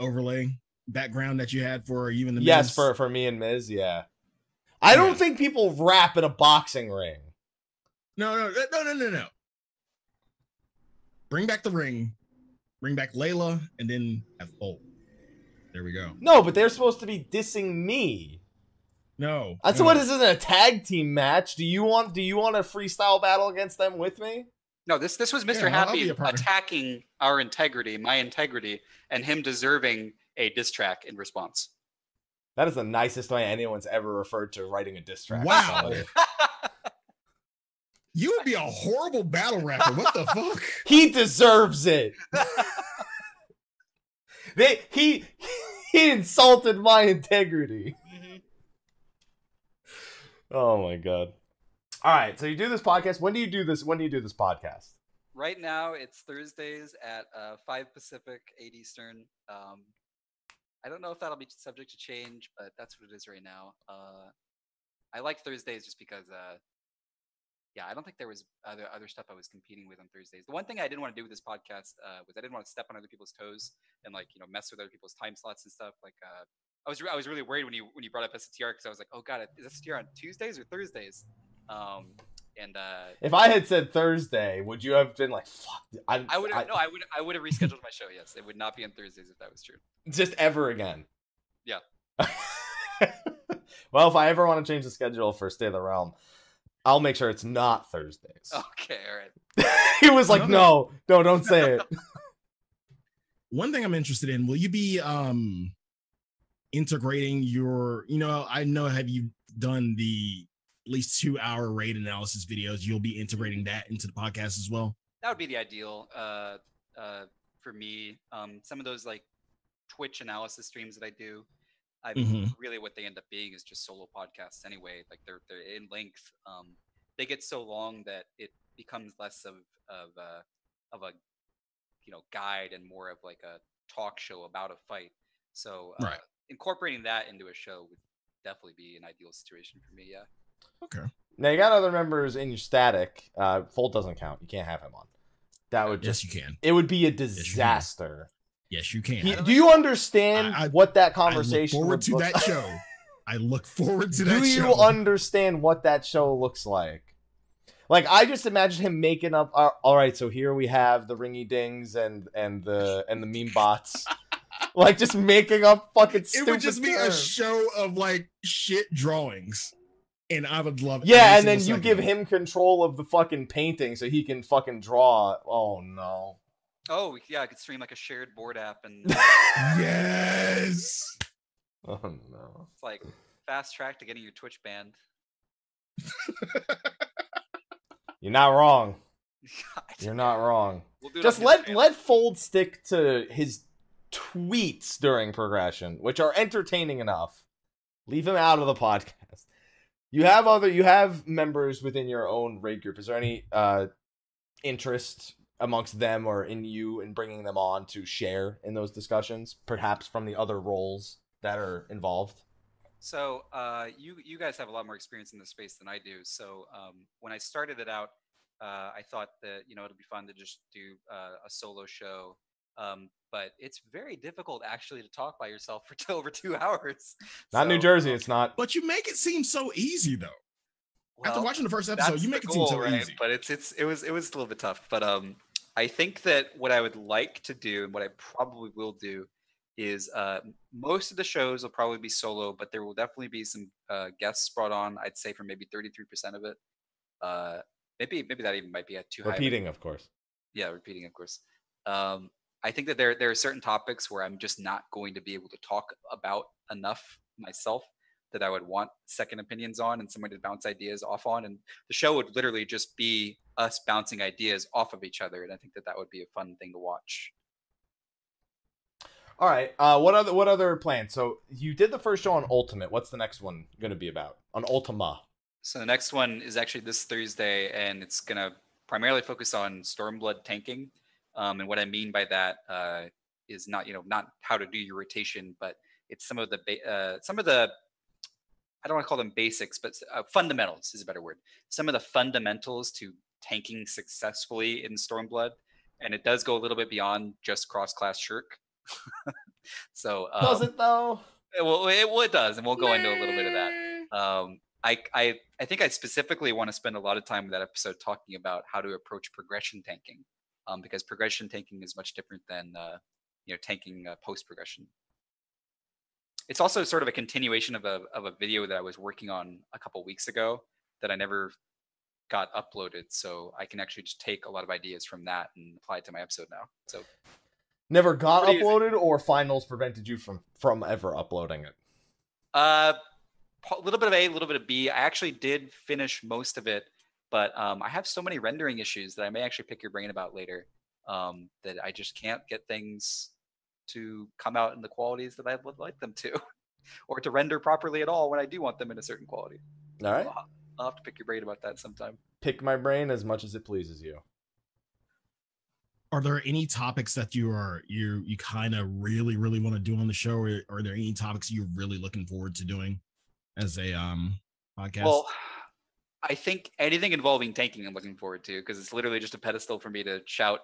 overlay background that you had for you and the Miz? Yes, for me and Miz, yeah. I don't think people rap in a boxing ring. No. Bring back the ring. Bring back Layla, and then have Fold. There we go. No, but they're supposed to be dissing me. No. That's what this isn't a tag team match. Do you want a freestyle battle against them with me? No, this was Mr. Happy attacking our integrity, my integrity, and him deserving a diss track in response. That is the nicest way anyone's ever referred to writing a diss track. Wow. You would be a horrible battle rapper. What the fuck? He deserves it. He insulted my integrity. Oh my god. All right, so you do this podcast. When do you do this podcast? Right now, it's Thursdays at 5 Pacific, 8 Eastern. I don't know if that'll be subject to change, but that's what it is right now. I like Thursdays just because, I don't think there was other stuff I was competing with on Thursdays. The one thing I didn't want to do with this podcast was I didn't want to step on other people's toes and mess with other people's time slots and stuff. I was really worried when you brought up STR because I was like, oh god, is STR on Tuesdays or Thursdays? If I had said Thursday, would you have been like, fuck? I would have rescheduled my show. Yes, it would not be on Thursdays if that was true. Just ever again. Yeah. Well, if I ever want to change the schedule for Stay of the Realm, I'll make sure it's not Thursdays. Okay, all right. He was like, no, don't say it. One thing I'm interested in, will you be integrating your, I know, have you done the at least 2-hour raid analysis videos? You'll be integrating that into the podcast as well? That would be the ideal for me. Some of those like Twitch analysis streams that I do, really what they end up being is just solo podcasts anyway. Like they're in length. They get so long that it becomes less of a guide and more of like a talk show about a fight. So incorporating that into a show would definitely be an ideal situation for me. Yeah. Okay. Now you got other members in your static. Fold doesn't count. You can't have him on. That would yes, you can. It would be a disaster. Yes, you can. Do you understand what that conversation? I look forward to that show. I look forward to that show. Do you understand what that show looks like? Like, I just imagine him making up. All right, so here we have the ringy dings and the meme bots, like just making up fucking stupid. It would just be terms. a show of like shit drawings, and I would love it. Yeah, and then you give him control of the fucking painting so he can fucking draw. Oh no. Oh yeah, I could stream like a shared board app and. Yes. Oh no. It's like fast track to getting your Twitch banned. You're not wrong. You're not wrong. We'll just let Fold stick to his tweets during progression, which are entertaining enough. Leave him out of the podcast. You have members within your own raid group. Is there any interest amongst them or in you in bringing them on to share in those discussions, perhaps from the other roles that are involved? So you guys have a lot more experience in this space than I do. So when I started it out, I thought that it'd be fun to just do a solo show, but it's very difficult actually to talk by yourself for over 2 hours. Not New Jersey, it's not. But you make it seem so easy though. Well, after watching the first episode, you make it seem so easy. But it was a little bit tough. But I think that what I would like to do and what I probably will do is most of the shows will probably be solo, but there will definitely be some guests brought on. I'd say for maybe 33% of it. Maybe that even might be at too high. Repeating, of course. Yeah, repeating, of course. I think that there are certain topics where I'm just not going to be able to talk about enough myself that I would want second opinions on and somebody to bounce ideas off on. And the show would literally just be us bouncing ideas off of each other. And I think that would be a fun thing to watch. All right. What other plans? So you did the first show on Ultimate. What's the next one going to be about? On Ultima. So the next one is actually this Thursday, and it's going to primarily focus on Stormblood tanking. And what I mean by that is not how to do your rotation, but it's some of the I don't want to call them basics, but fundamentals is a better word. Some of the fundamentals to tanking successfully in Stormblood, and it does go a little bit beyond just cross-class shirk. So does it though? It does, and we'll go into a little bit of that. I think I specifically want to spend a lot of time in that episode talking about how to approach progression tanking, because progression tanking is much different than tanking post progression. It's also sort of a continuation of a video that I was working on a couple weeks ago that I never got uploaded, so I can actually just take a lot of ideas from that and apply it to my episode now. So never got uploaded, or finals prevented you from ever uploading it? A little bit of A, a little bit of B. I actually did finish most of it, but I have so many rendering issues that I may actually pick your brain about later, that I just can't get things to come out in the qualities that I would like them to, or to render properly at all when I do want them in a certain quality. All right. I'll have to pick your brain about that sometime. Pick my brain as much as it pleases you. Are there any topics that you kind of really want to do on the show, or are there any topics you're really looking forward to doing as a podcast? Well, I think anything involving tanking I'm looking forward to, because it's literally just a pedestal for me to shout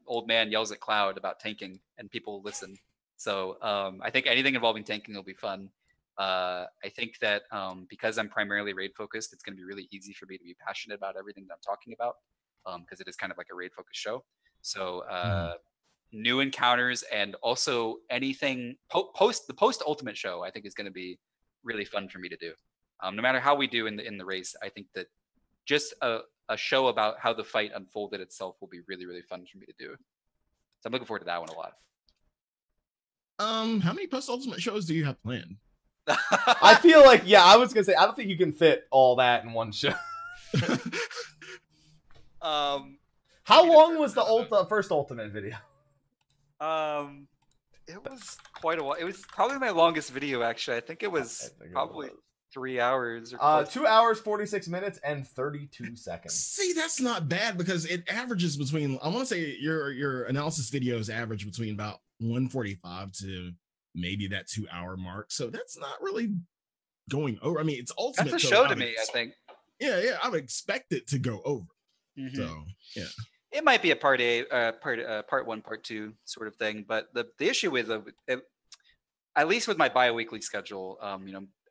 old man yells at cloud about tanking and people listen. So I think anything involving tanking will be fun. I think that because I'm primarily raid focused, it's going to be really easy for me to be passionate about everything that I'm talking about, because it is kind of like a raid focused show. So new encounters, and also anything post ultimate show I think is going to be really fun for me to do. No matter how we do in the race, I think that just a show about how the fight unfolded itself will be really fun for me to do. So I'm looking forward to that one a lot. How many post ultimate shows do you have planned? I feel like, I was gonna say, I don't think you can fit all that in one show. How long was the first Ultimate video? It was quite a while. It was probably my longest video, actually. I think it was probably 3 hours. Or 2 hours, 46 minutes, and 32 seconds. See, that's not bad because it averages between, I want to say your analysis videos average between about 145 to maybe that 2 hour mark. So that's not really going over. I mean, it's Ultimate. That's a show to me, I think. Yeah, I would expect it to go over. Mm-hmm. So, yeah. It might be a part one, part two sort of thing, but the issue with at least with my bi-weekly schedule,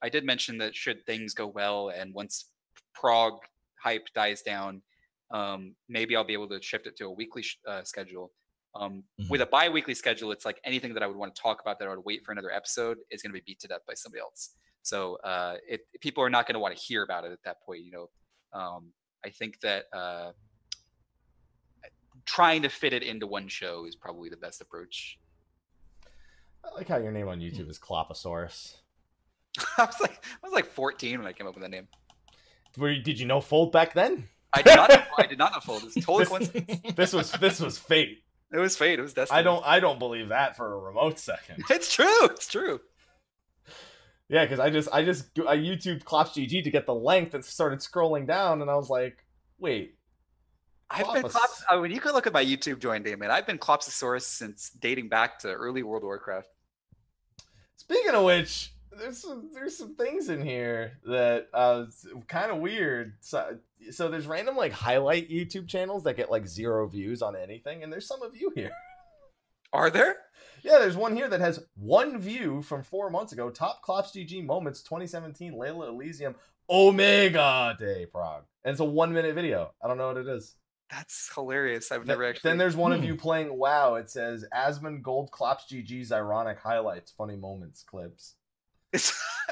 I did mention that should things go well and once Prague hype dies down, maybe I'll be able to shift it to a weekly schedule. With a bi-weekly schedule, it's like anything that I would want to talk about that I would wait for another episode is going to be beat to death by somebody else. So people are not going to want to hear about it at that point. I think that trying to fit it into one show is probably the best approach. I like how your name on YouTube is Kloposaurus. I was like 14 when I came up with that name. Did you know Fold back then? I did not know Fold. It's totally coincidence. This was fate. It was fate. It was destiny. I don't believe that for a remote second. It's true. It's true. Yeah, because I YouTubed KlopsGG to get the length and started scrolling down, and I was like, wait. I've been Klops. I mean, you can look at my YouTube join name, man. I've been Klopsosaurus since dating back to early World of Warcraft. Speaking of which, there's some things in here that kind of weird. So there's random like highlight YouTube channels that get like 0 views on anything, and there's some of you here. Are there? Yeah, there's one here that has 1 view from 4 months ago. Top KlopsGG moments 2017 Layla Elysium Omega Day Prague, and it's a 1-minute video. I don't know what it is. That's hilarious. I've never actually. Then there's one of you playing WoW. It says Asmund Gold KlopsGG's ironic highlights, funny moments, clips.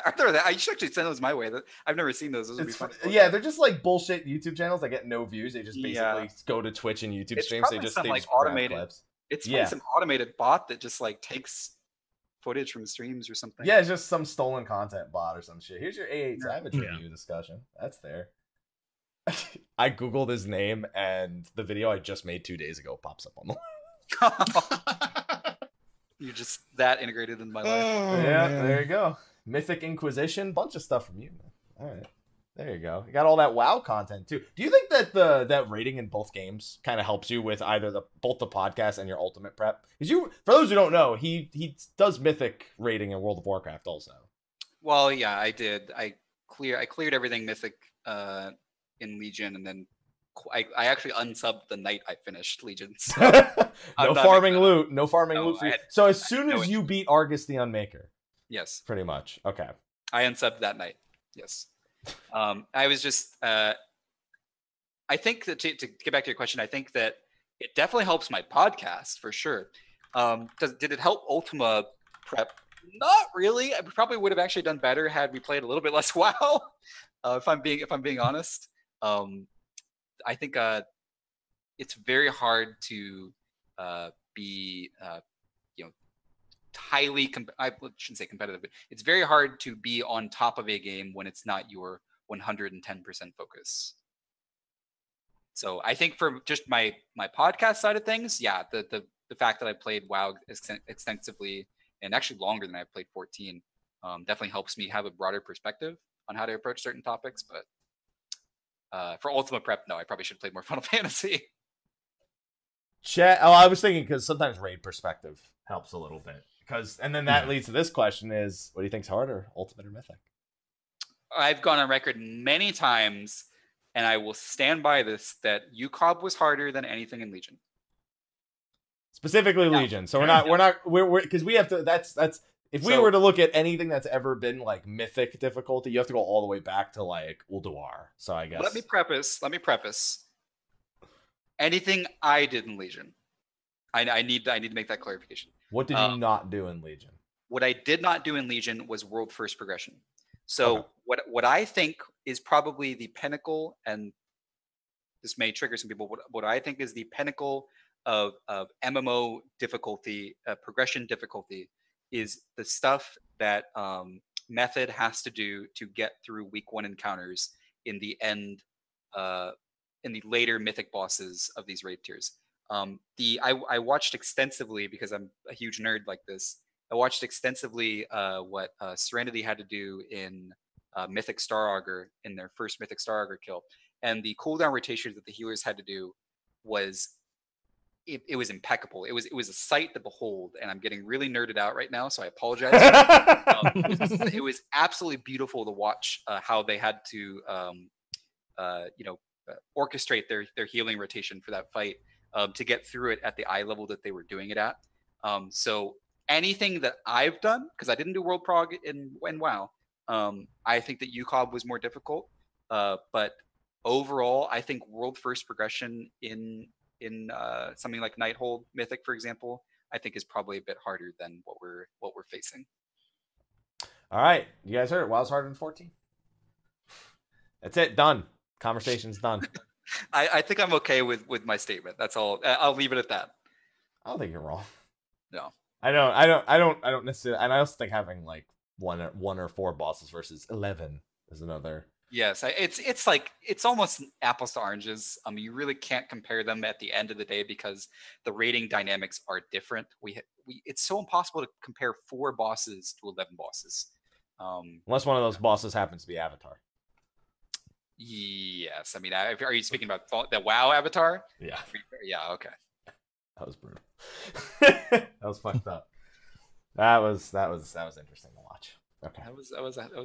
Are there that? I should actually send those my way. I've never seen those. Those would be fun. Yeah, they're just like bullshit YouTube channels that get no views. They just basically go to Twitch and YouTube streams. They just automated clips. It's probably some automated bot that just like takes footage from streams or something. Yeah, it's just some stolen content bot or some shit. Here's your A8 Savage review discussion. That's there. I googled his name and the video I just made 2 days ago pops up on the You're just that integrated in my life. Yeah, there you go. Mythic Inquisition, bunch of stuff from you. All right, there you go. You got all that WoW content too. Do you think that that rating in both games kind of helps you with either both the podcast and your ultimate prep? Because for those who don't know, he does Mythic rating in World of Warcraft also. Well, yeah, I did. I cleared everything Mythic in Legion, and then I actually unsubbed the night I finished Legion. So no farming loot for you. So as soon as you beat Argus the Unmaker. Yes. Pretty much. Okay. I unsubbed that night. Yes. I was just I think that to get back to your question, I think that it definitely helps my podcast for sure. Did it help Ultima prep? Not really. I probably would have actually done better had we played a little bit less WoW. If I'm being honest. I think it's very hard to be highly I shouldn't say competitive, but it's very hard to be on top of a game when it's not your 110% focus. So I think for just my podcast side of things, yeah, the fact that I played WoW extensively and actually longer than I played 14 definitely helps me have a broader perspective on how to approach certain topics. But for Ultima Prep, no, I probably should play more Final Fantasy. I was thinking because sometimes raid perspective helps a little bit. And then that leads to this question is, what do you think's harder, Ultimate or Mythic? I've gone on record many times, and I will stand by this, that UCOB was harder than anything in Legion. Specifically Legion. So we're because we have to, that's if we were to look at anything that's ever been like Mythic difficulty, you have to go all the way back to like Ulduar. So I guess. Let me preface. Anything I did in Legion, I need to make that clarification. What did you not do in Legion? What I did not do in Legion was world first progression. So what I think is probably the pinnacle, and this may trigger some people, what I think is the pinnacle of MMO difficulty, progression difficulty, is the stuff that Method has to do to get through week 1 encounters in the end later mythic bosses of these raid tiers. I watched extensively, because I'm a huge nerd like this. I watched extensively what Serenity had to do in Mythic Star Augur in their first Mythic Star Augur kill, and the cooldown rotation that the healers had to do was it was impeccable. It was a sight to behold, and I'm getting really nerded out right now, so I apologize. It was absolutely beautiful to watch how they had to orchestrate their healing rotation for that fight to get through it at the eye level that they were doing it at. So anything that I've done, because I didn't do World Prog in WoW, I think that UCOB was more difficult. But overall, I think world first progression in something like Nighthold Mythic, for example, I think is probably a bit harder than what we're facing. All right, you guys heard it. WoW's harder than 14. That's it. Done. Conversation's done. I think I'm okay with my statement. That's all. I'll leave it at that. I don't think you're wrong. No, I don't necessarily. And I also think having like one or 4 bosses versus 11 is another. Yes, it's almost apples to oranges. You really can't compare them at the end of the day because the rating dynamics are different. It's so impossible to compare 4 bosses to 11 bosses. Unless one of those bosses happens to be Avatar. Yes, I mean, are you speaking about the WoW Avatar? Yeah. Yeah. Okay. That was brutal. That was fucked up. That was interesting to watch. Okay. That was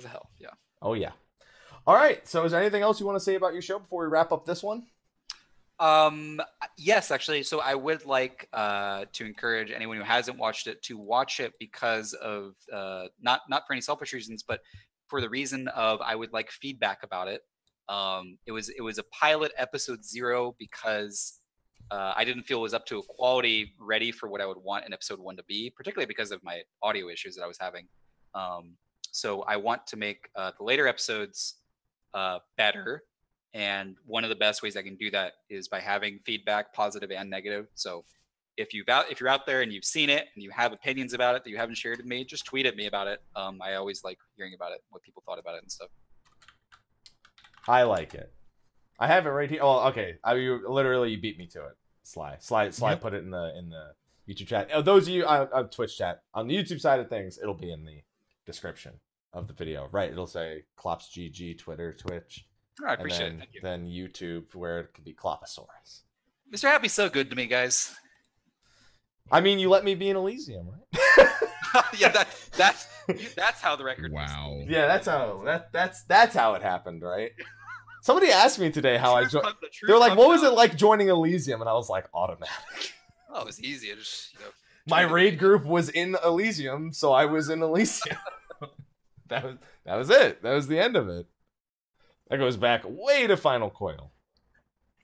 a hell. Yeah. Oh yeah. All right. So, is there anything else you want to say about your show before we wrap up this one? Yes, actually. So, I would like to encourage anyone who hasn't watched it to watch it because of not for any selfish reasons, but for the reason of I would like feedback about it. It was a pilot episode 0 because I didn't feel it was up to a quality ready for what I would want an episode 1 to be, particularly because of my audio issues that I was having. So I want to make the later episodes better, and one of the best ways I can do that is by having feedback, positive and negative. So if you're out there and you've seen it and you have opinions about it that you haven't shared with me, just tweet at me about it. I always like hearing about it, what people thought about it and stuff. I like it. I have it right here. Oh, okay. You beat me to it. Slyh yep. Put it in the YouTube chat. Those of you on Twitch chat, on the YouTube side of things, it'll be in the description of the video. Right? It'll say KlopsGG, Twitter, Twitch. I appreciate it. Thank you. Then YouTube, where it could be Kloposaurus. Mr. Happy's so good to me, guys. I mean, you let me be in Elysium, right? Yeah, that's how the record. Wow. Was. Yeah, that's how it happened, right? Somebody asked me today how I joined. They're like, "What was it like joining Elysium?" And I was like, "Automatic." Oh, it was easy. My raid group was in Elysium, so I was in Elysium. that was it. That was the end of it. That goes back way to Final Coil.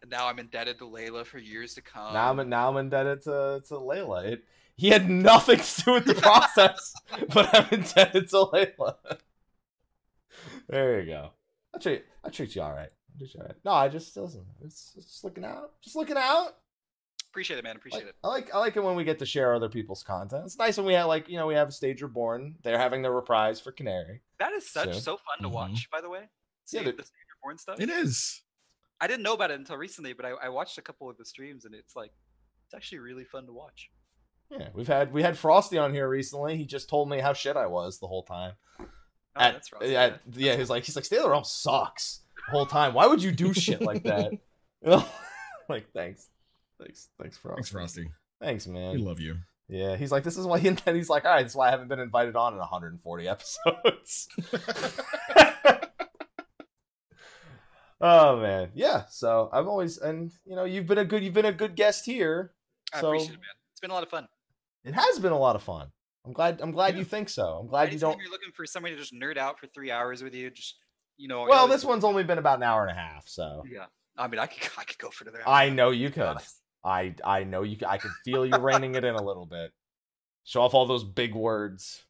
And now I'm indebted to Layla for years to come. Now I'm indebted to Layla. He had nothing to do with the process, but I'm indebted to Layla. There you go. I treat you all right. No, I just listen. It's just looking out. Just looking out. Appreciate it, man. Appreciate it. I like it when we get to share other people's content. It's nice when we have we have a Stage Reborn. They're having their reprise for Canary. That is so fun to watch, by the way. See the Stage Reborn stuff. It is. I didn't know about it until recently, but I watched a couple of the streams, and it's actually really fun to watch. Yeah, we had Frosty on here recently. He just told me how shit I was the whole time. Oh, that's Frosty. Yeah, he's like Stay of the Realm sucks the whole time. Why would you do shit like that? Like thanks, Frosty. Thanks, Frosty. Thanks, man. We love you. Yeah, he's like, this is why he's like, all right, this is why I haven't been invited on in 140 episodes. Oh man, yeah. So I've always, and you've been a good guest here. I appreciate it, man. It's been a lot of fun. It has been a lot of fun. I'm glad you think so. I'm glad you don't. You're looking for somebody to just nerd out for 3 hours with you. Just Well, this one's only been about an hour and a half, so. Yeah, I mean, I could go for another hour. I know you could. I know you could. I could feel you reining it in a little bit. Show off all those big words.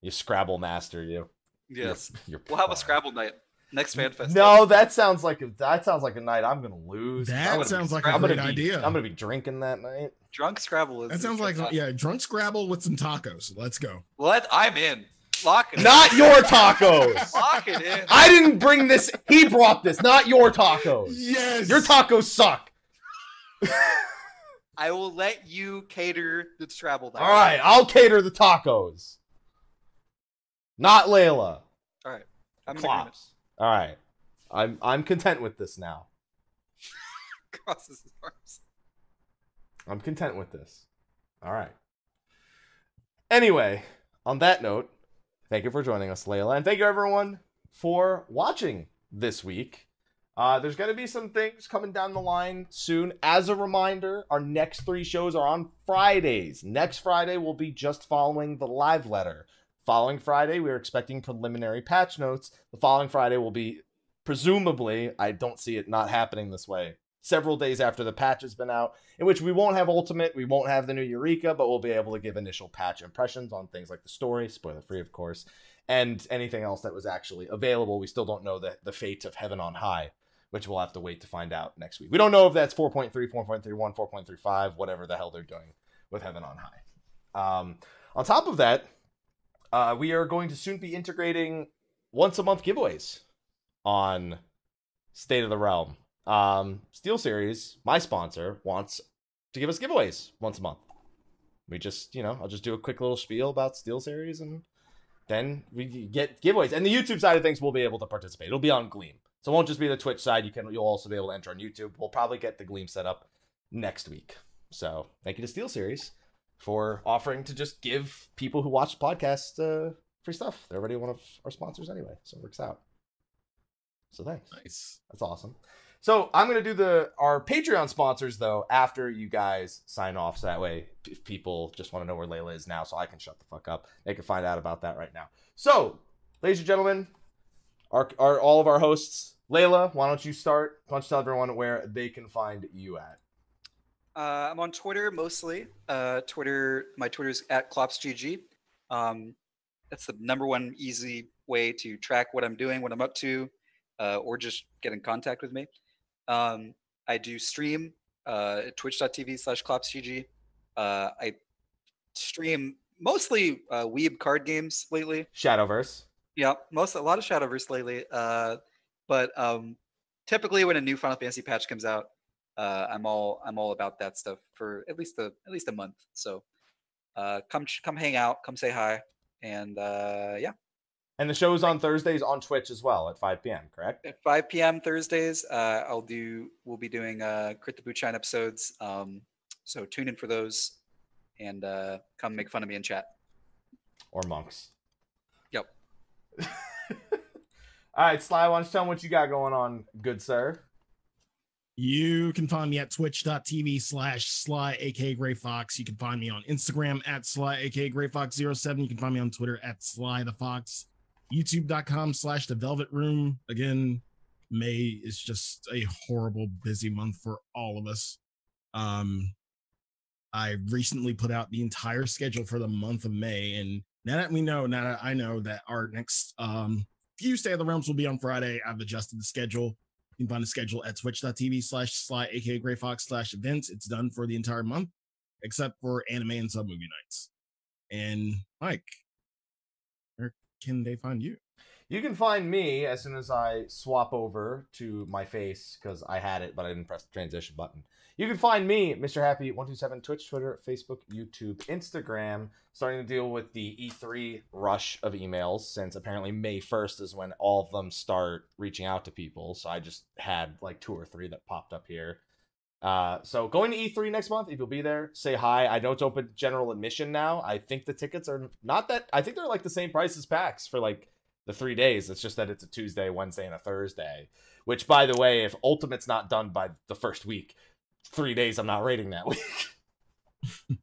You Scrabble master, you. Yes. We'll have a Scrabble night. Next fan fest. No, that sounds like a night I'm gonna lose. That sounds like a great idea. I'm gonna be drinking that night. Drunk Scrabble is. That sounds like drunk Scrabble with some tacos. Let's go. What? I'm in. Lock it in. Not your tacos. Lock it in. I didn't bring this. He brought this. Not your tacos. Yes. Your tacos suck. I will let you cater the travel. All right, I'll cater the tacos. Not Layla. All right. I'm in agreement. Klops. All right. I'm content with this now. Crosses his arms. I'm content with this. All right. Anyway, on that note, thank you for joining us, Layla, and thank you everyone for watching this week. There's going to be some things coming down the line soon. As a reminder, our next 3 shows are on Fridays. Next Friday will be just following the live letter. Following Friday, we're expecting preliminary patch notes. The following Friday will be, presumably, I don't see it not happening this way, several days after the patch has been out, in which we won't have Ultimate, we won't have the new Eureka, but we'll be able to give initial patch impressions on things like the story, spoiler free of course, and anything else that was actually available. We still don't know the fate of Heaven on High, which we'll have to wait to find out next week. We don't know if that's 4.3, 4.31, 4.35, whatever the hell they're doing with Heaven on High. On top of that, we are going to soon be integrating once-a-month giveaways on State of the Realm. SteelSeries, my sponsor, wants to give us giveaways once a month. We just, I'll just do a quick little spiel about SteelSeries, and then we get giveaways. And the YouTube side of things, we'll be able to participate. It'll be on Gleam. So it won't just be the Twitch side. You'll also be able to enter on YouTube. We'll probably get the Gleam set up next week. So thank you to SteelSeries for offering to just give people who watch the podcast free stuff. They're already one of our sponsors anyway, so it works out. So thanks. Nice. That's awesome. So I'm going to do our Patreon sponsors, though, after you guys sign off. So that way, if people just want to know where Layla is now, so I can shut the fuck up, they can find out about that right now. So, ladies and gentlemen, all of our hosts, Layla, why don't you start? Why don't you tell everyone where they can find you at? I'm on Twitter mostly. My Twitter's at KlopsGG. That's the /1 easy way to track what I'm doing, what I'm up to, or just get in contact with me. I do stream at twitch.tv/KlopsGG. I stream mostly weeb card games lately. Shadowverse. Yeah, a lot of Shadowverse lately. But typically when a new Final Fantasy patch comes out, I'm all about that stuff for at least a month. So come hang out, come say hi, and yeah. And the show's on Thursdays on Twitch as well at 5 p.m., correct? At 5 p.m. Thursdays, we'll be doing Crit the Bootshine episodes. So tune in for those, and come make fun of me in chat. Or monks. Yep. All right, Sly, why don't you tell them what you got going on, good sir? You can find me at twitch.tv/Slyakagreyfox. You can find me on Instagram at Slyakagreyfox07. You can find me on Twitter at Slythefox. YouTube.com/thevelvetroom. Again, May is just a horrible, busy month for all of us. I recently put out the entire schedule for the month of May, and now that I know that our next few State of the Realms will be on Friday, I've adjusted the schedule. You can find the schedule at twitch.tv/Slyakagreyfox/events. It's done for the entire month, except for anime and sub movie nights. And Mike, where can they find you? You can find me as soon as I swap over to my face, because I had it, but I didn't press the transition button. You can find me, Mr. Happy127, Twitch, Twitter, Facebook, YouTube, Instagram, starting to deal with the E3 rush of emails, since apparently May 1st is when all of them start reaching out to people. So I just had like 2 or 3 that popped up here. So going to E3 next month, if you'll be there, say hi. I know it's open general admission now. I think the tickets are not that, I think they're like the same price as PAX for like the 3 days. It's just that it's a Tuesday, Wednesday, and a Thursday, which, by the way, if Ultimate's not done by the first week, 3 days I'm not rating that week.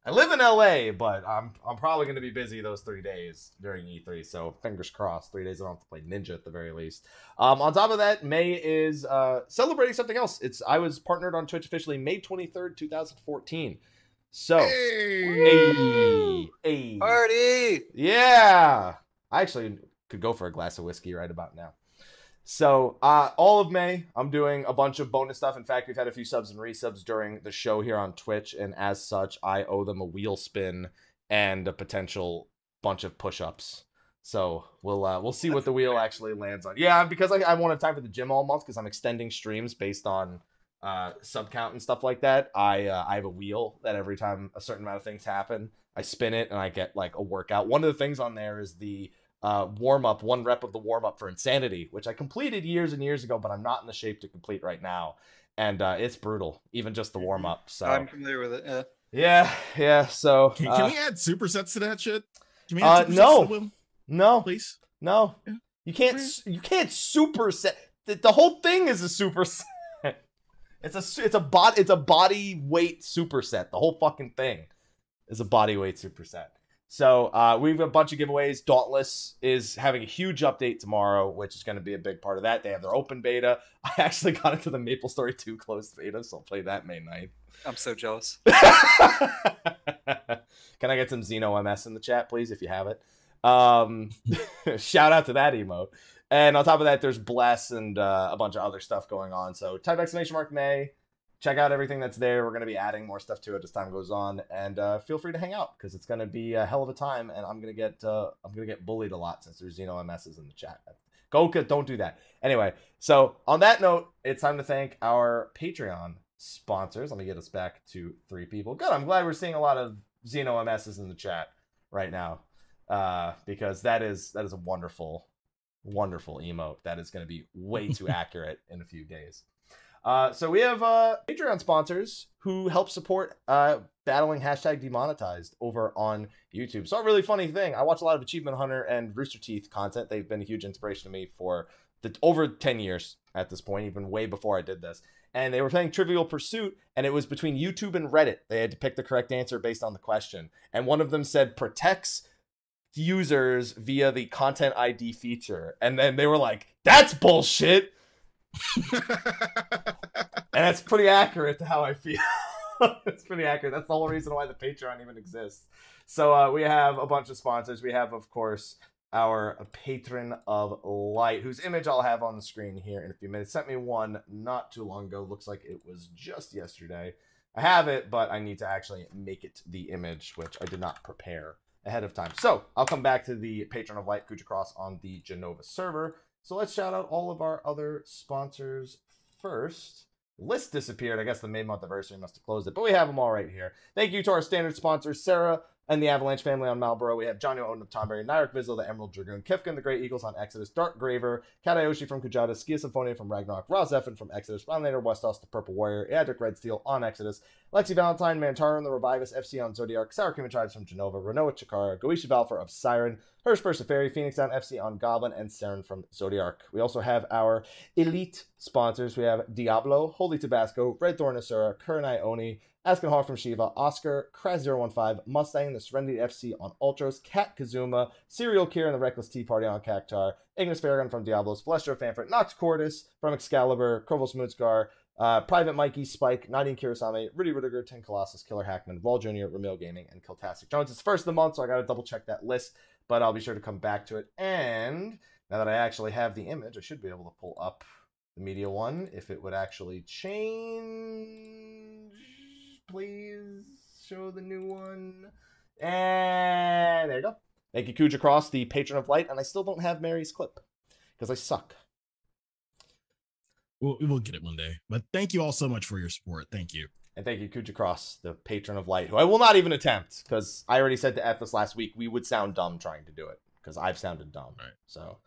I live in LA, but I'm probably going to be busy those 3 days during E3, so fingers crossed. 3 days I don't have to play Ninja at the very least. On top of that, May is celebrating something else. I was partnered on Twitch officially May 23rd, 2014. So, hey, Party! Yeah! I actually could go for a glass of whiskey right about now. So, all of May, I'm doing a bunch of bonus stuff. In fact, we've had a few subs and resubs during the show here on Twitch, and as such, I owe them a wheel spin and a potential bunch of push-ups. So we'll see what the wheel actually lands on. Yeah, because I won't have time for the gym all month because I'm extending streams based on sub count and stuff like that. I have a wheel that every time a certain amount of things happen, I spin it and I get like a workout. One of the things on there is the warm up, 1 rep of the warm up for Insanity, which I completed years and years ago, but I'm not in the shape to complete right now. And it's brutal, even just the warm up. So I'm familiar with it. Yeah. So can we add supersets to that shit? Can we add supersets to the wheel? No, please. No, yeah. You can't superset. The whole thing is a superset. It's a body weight superset. The whole fucking thing is a body weight superset. So we have a bunch of giveaways. Dauntless is having a huge update tomorrow, which is going to be a big part of that. They have their open beta. I actually got into the Maple Story 2 closed beta, so I'll play that May 9th. I'm so jealous. Can I get some Xeno MS in the chat, please, if you have it? Shout out to that emote. And on top of that, there's Bless and a bunch of other stuff going on. So type !May. Check out everything that's there. We're going to be adding more stuff to it as time goes on, and feel free to hang out because it's going to be a hell of a time. And I'm going to get bullied a lot since there's Xeno MSs in the chat. Goka, don't do that. Anyway, so on that note, it's time to thank our Patreon sponsors. Let me get us back to 3 people. Good. I'm glad we're seeing a lot of Xeno MSs in the chat right now because that is a wonderful, wonderful emote that is going to be way too accurate in a few days. So we have Patreon sponsors who help support battling #demonetized over on YouTube. So a really funny thing, I watch a lot of Achievement Hunter and Rooster Teeth content. They've been a huge inspiration to me for over 10 years at this point, even way before I did this. And they were playing Trivial Pursuit, and it was between YouTube and Reddit. They had to pick the correct answer based on the question. And one of them said protects users via the content ID feature. And then they were like, that's bullshit. And that's pretty accurate to how I feel. It's pretty accurate. That's the whole reason why the Patreon even exists. So we have a bunch of sponsors. We have, of course, our Patron of Light, whose image I'll have on the screen here in a few minutes. Sent me one not too long ago. Looks like it was just yesterday. I have it, but I need to actually make it the image, which I did not prepare ahead of time. So I'll come back to the Patron of Light, Khuja Cross, on the Jenova server. So let's shout out all of our other sponsors first. List disappeared. I guess the May month anniversary must have closed it, but we have them all right here. Thank you to our standard sponsors, Sarah and the Avalanche family on Marlboro. We have Johnny Odin of Tonberry, Nairik Vizsla, the Emerald Dragoon, Kifca and the Great Eagles on Exodus, Dark Graver, Katayoshi from Khuja, Skia Symphonia from Ragnarok, Rah Xephon from Exodus, Rylanator, Westaur, the Purple Warrior, Eadric Redsteele on Exodus, Lexxie Valentine, Mantaru the Rivivus FC on Zodiark, Sour Cream and Chives from Jenova, Rynoet Chikara, Goetia Valefar of Siren, Hersh vs. Faerie, Phoenix Down FC on Goblin, and Serren from Zodiark. We also have our elite sponsors. We have Diablo, Holy Tabasco, Red Thorn Asura, Kurenai Oni, Askin Hawk from Shiva, Oscar, Kraz015, Mustang, the Serenity FC on Ultros, Kat Kazuma, Serial Kier and the Reckless Tea Party on Cactar, Ignis Farragon from Diablos, Flestro Fanfret, Nox Cordis from Excalibur, Corvus Moodscar, Private Mikey, Spike, Nadine Kirasame, Rudy Rudiger, Ten Colossus, Killer Hackman, Vol Jr., Ramil Gaming, and Kiltastic Jones. It's first of the month, so I gotta double check that list, but I'll be sure to come back to it. And now that I actually have the image, I should be able to pull up the media one if it would actually change. Please show the new one. And there you go. Thank you, Khuja Cross, the Patron of Light, and I still don't have Mary's clip because I suck. We'll get it one day. But thank you all so much for your support. Thank you. And thank you, Khuja Cross, the Patron of Light, who I will not even attempt because I already said to Ethos last week we would sound dumb trying to do it because I've sounded dumb. Right. So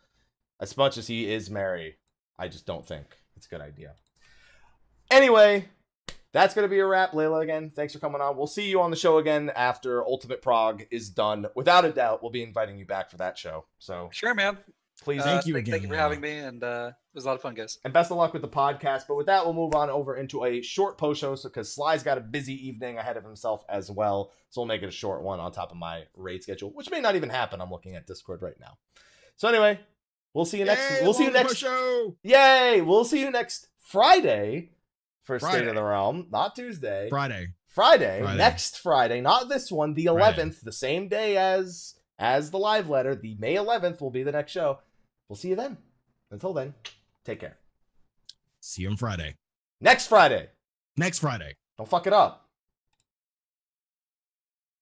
as much as he is merry, I just don't think it's a good idea. Anyway, that's going to be a wrap. Layla, again, thanks for coming on. We'll see you on the show again after Ultimate Prague is done. Without a doubt, we'll be inviting you back for that show. So sure, man. Please. Thank you again. Thank you for having me, and it was a lot of fun, guys. And best of luck with the podcast. But with that, we'll move on over into a short post show because Sly's got a busy evening ahead of himself as well. So we'll make it a short one on top of my raid schedule, which may not even happen. I'm looking at Discord right now. So anyway, we'll see you next. We'll see you next show. Yay! We'll see you next Friday for State of the Realm, not Tuesday. Friday. Next Friday, not this one, the 11th, the same day as the live letter. The May 11th will be the next show. We'll see you then. Until then, take care. See you on Friday. Next Friday. Next Friday. Don't fuck it up.